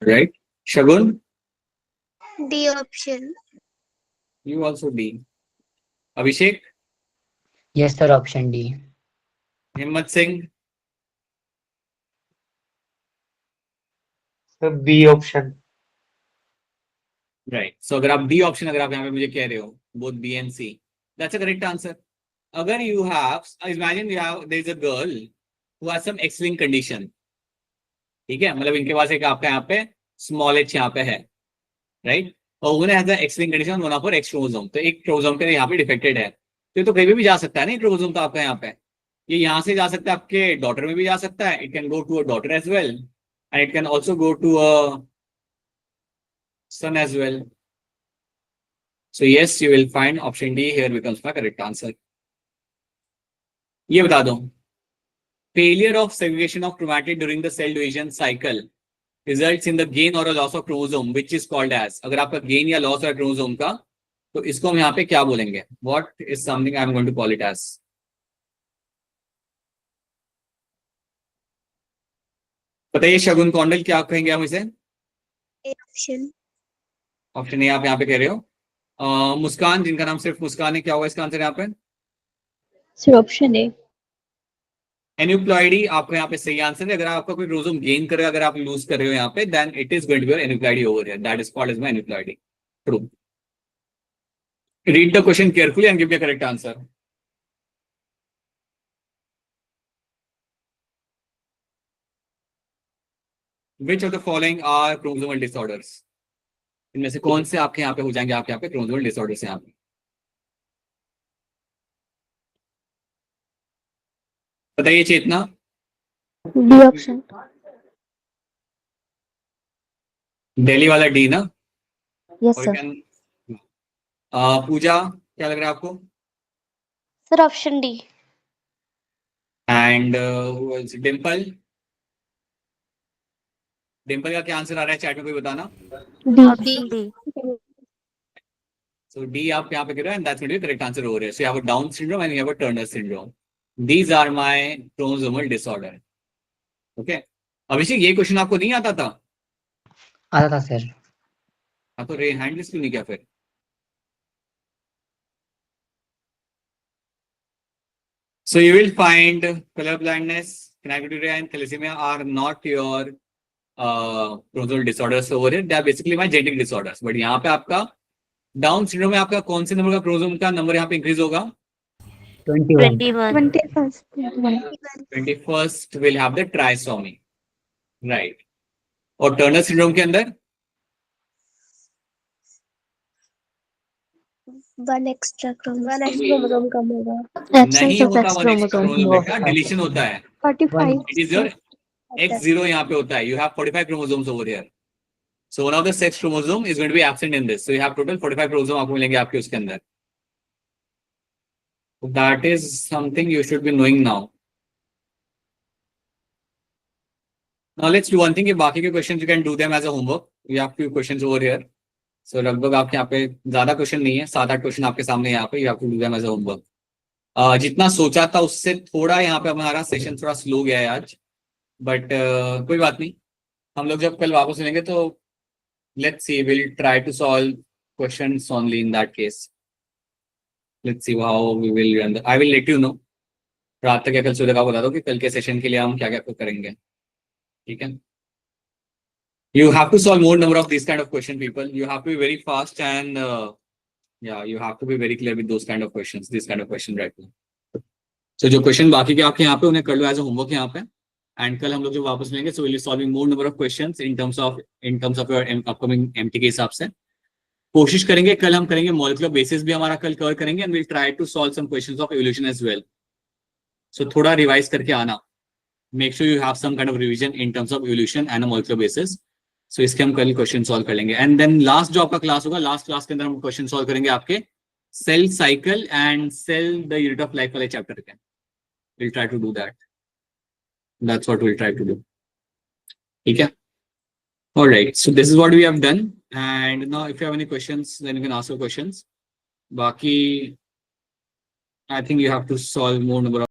Right. Shagun, D option. you also D. Abhishek, yes sir, option D. Himmat Singh, sir B option. Right. So अगर आप डी ऑप्शन अगर आप यहाँ पे मुझे कह रहे हो both B and C, that's a correct answer. अगर you have imagine you have there is a girl who has some X linked condition, ठीक है, मतलब इनके पास एक आपका यहाँ पे स्मॉल एच यहाँ पे है, राइट. और उन्होंने has a x linked condition one of her x chromosome. तो एक क्रोमोसोम के यहाँ पे डिफेक्टेड है तो कहीं भी जा सकता है ना क्रोमोसोम. तो आपका यहाँ पे ये यहाँ से जा सकता है, आपके डॉटर में भी जा सकता है. It can go to a daughter as well and it can also go to a son as well. So yes, you will find option D here becomes my correct answer. ये बता दो, failure of segregation of chromatid during the cell division cycle results in the gain or a loss of chromosome which is called as. अगर आपका gain या loss है chromosome का तो इसको हम यहाँ पे क्या बोलेंगे? What is something I am going to call it as? बताइए शगुन कौंडल, क्या कहेंगे हम इसे? Option. ऑप्शन ए आप यहाँ पे कह रहे हो. मुस्कान, जिनका नाम सिर्फ मुस्कान है, क्या होगा इसका आंसर यहाँ पे? सर ऑप्शन ए. एन्यूप्लॉइडी आपका यहाँ पे सही आंसर है. अगर आपका कोई क्रोमोसोम गेन करे, अगर आप लूज कर रहे हो यहाँ पे, then it is going to be aneuploidy over here. That is called as my aneuploidy. True. Read the question carefully and give the correct answer. Which of the following are chromosomal disorders? इनमें से कौन से आपके यहाँ पे हो जाएंगे आपके यहाँ पे क्रोमोसोमल डिसऑर्डर्स यहाँ पे? बताइए चेतना. D option. दिल्ली वाला डी ना? यस और सर. can पूजा क्या लग रहा है आपको? Sir option D. And Dimple, Dimple का क्या आंसर आ रहा है चैट में कोई बताना? Option D. So D आप यहाँ पे गिरा and that's going to be the correct answer over here. So you have a Down syndrome and you have a Turner syndrome. These are my chromosomal disorder. Okay. अभिषेक ये क्वेश्चन आपको नहीं आता था? आता था सर। हाँ तो रे हैंड लिस्ट क्यों नहीं किया फिर? So you will find color blindness, phenylketonuria and thalassemia are not your chromosomal disorders over here. They are basically my genetic disorders. But यहाँ पे आपका डाउन सिंड्रोम में आपका कौन से नंबर का क्रोमोसोम का नंबर यहाँ पे इंक्रीज होगा? 21। 21st will have the trisomy, right? और टर्नर सिंड्रोम के अंदर वन एक्स्ट्रा क्रोमोसोम कम होगा। एब्सेंस नहीं ऑफ होता x one extra chromosome. Chromosome बेटा, डिलीशन होता है। 45 इट इज योर X0 यहाँ पे होता है। You have 45 chromosomes over here. So one of the sex chromosome is going to be absent in this. So you have total 45 chromosome आपको मिलेंगे आपके उसके अंदर. That is something you should be knowing now. Now let's do one thing. ये बाकी के questions you can do them as a homework. We have few questions over here. So लगभग आपके यहाँ पे ज्यादा क्वेश्चन नहीं है, 7-8 क्वेश्चन आपके सामने यहाँ पे. You have to do them as a homework. जितना सोचा था उससे थोड़ा यहाँ पे हमारा सेशन थोड़ा स्लो गया है आज, बट कोई बात नहीं. हम लोग जब कल वापस मिलेंगे तो let's see, we'll try to solve questions only in that case. Let's see how we will run the, I will let you know. रात तक या कल सुबह का बता दो कि कल के सेशन के लिए हम क्या क्या करेंगे. ठीक है. You have to solve more number of these kind of question, people. You have to be very fast and yeah, you have to be very clear with those kind of questions, this kind of question right now. So जो क्वेश्चन बाकी के आपके यहाँ पे उन्हें कर लो एज अ होमवर्क यहाँ पे. एंड कल हम लोग जो वापस मिलेंगे so will be solving more number of questions in terms of your upcoming MT के हिसाब से. कोशिश करेंगे कल हम करेंगे मॉलिक्यूलर बेसिस भी हमारा कल कवर करेंगे and will try to solve some questions of evolution as well. So थोड़ा रिवाइज करके आना. Make sure you have some kind of revision in terms of evolution and molecular basis. So इसके हम कल क्वेश्चन सॉल्व कर लेंगे. एंड देन लास्ट जो आपका क्लास होगा, लास्ट क्लास के अंदर हम क्वेश्चन सॉल्व करेंगे आपके cell cycle and cell the unit of life वाले चैप्टर के. Will try to do that. That's what we'll try to do. Okay. All right. So this is what we have done. And now, if you have any questions, then you can ask your questions. Baki, I think you have to solve more number of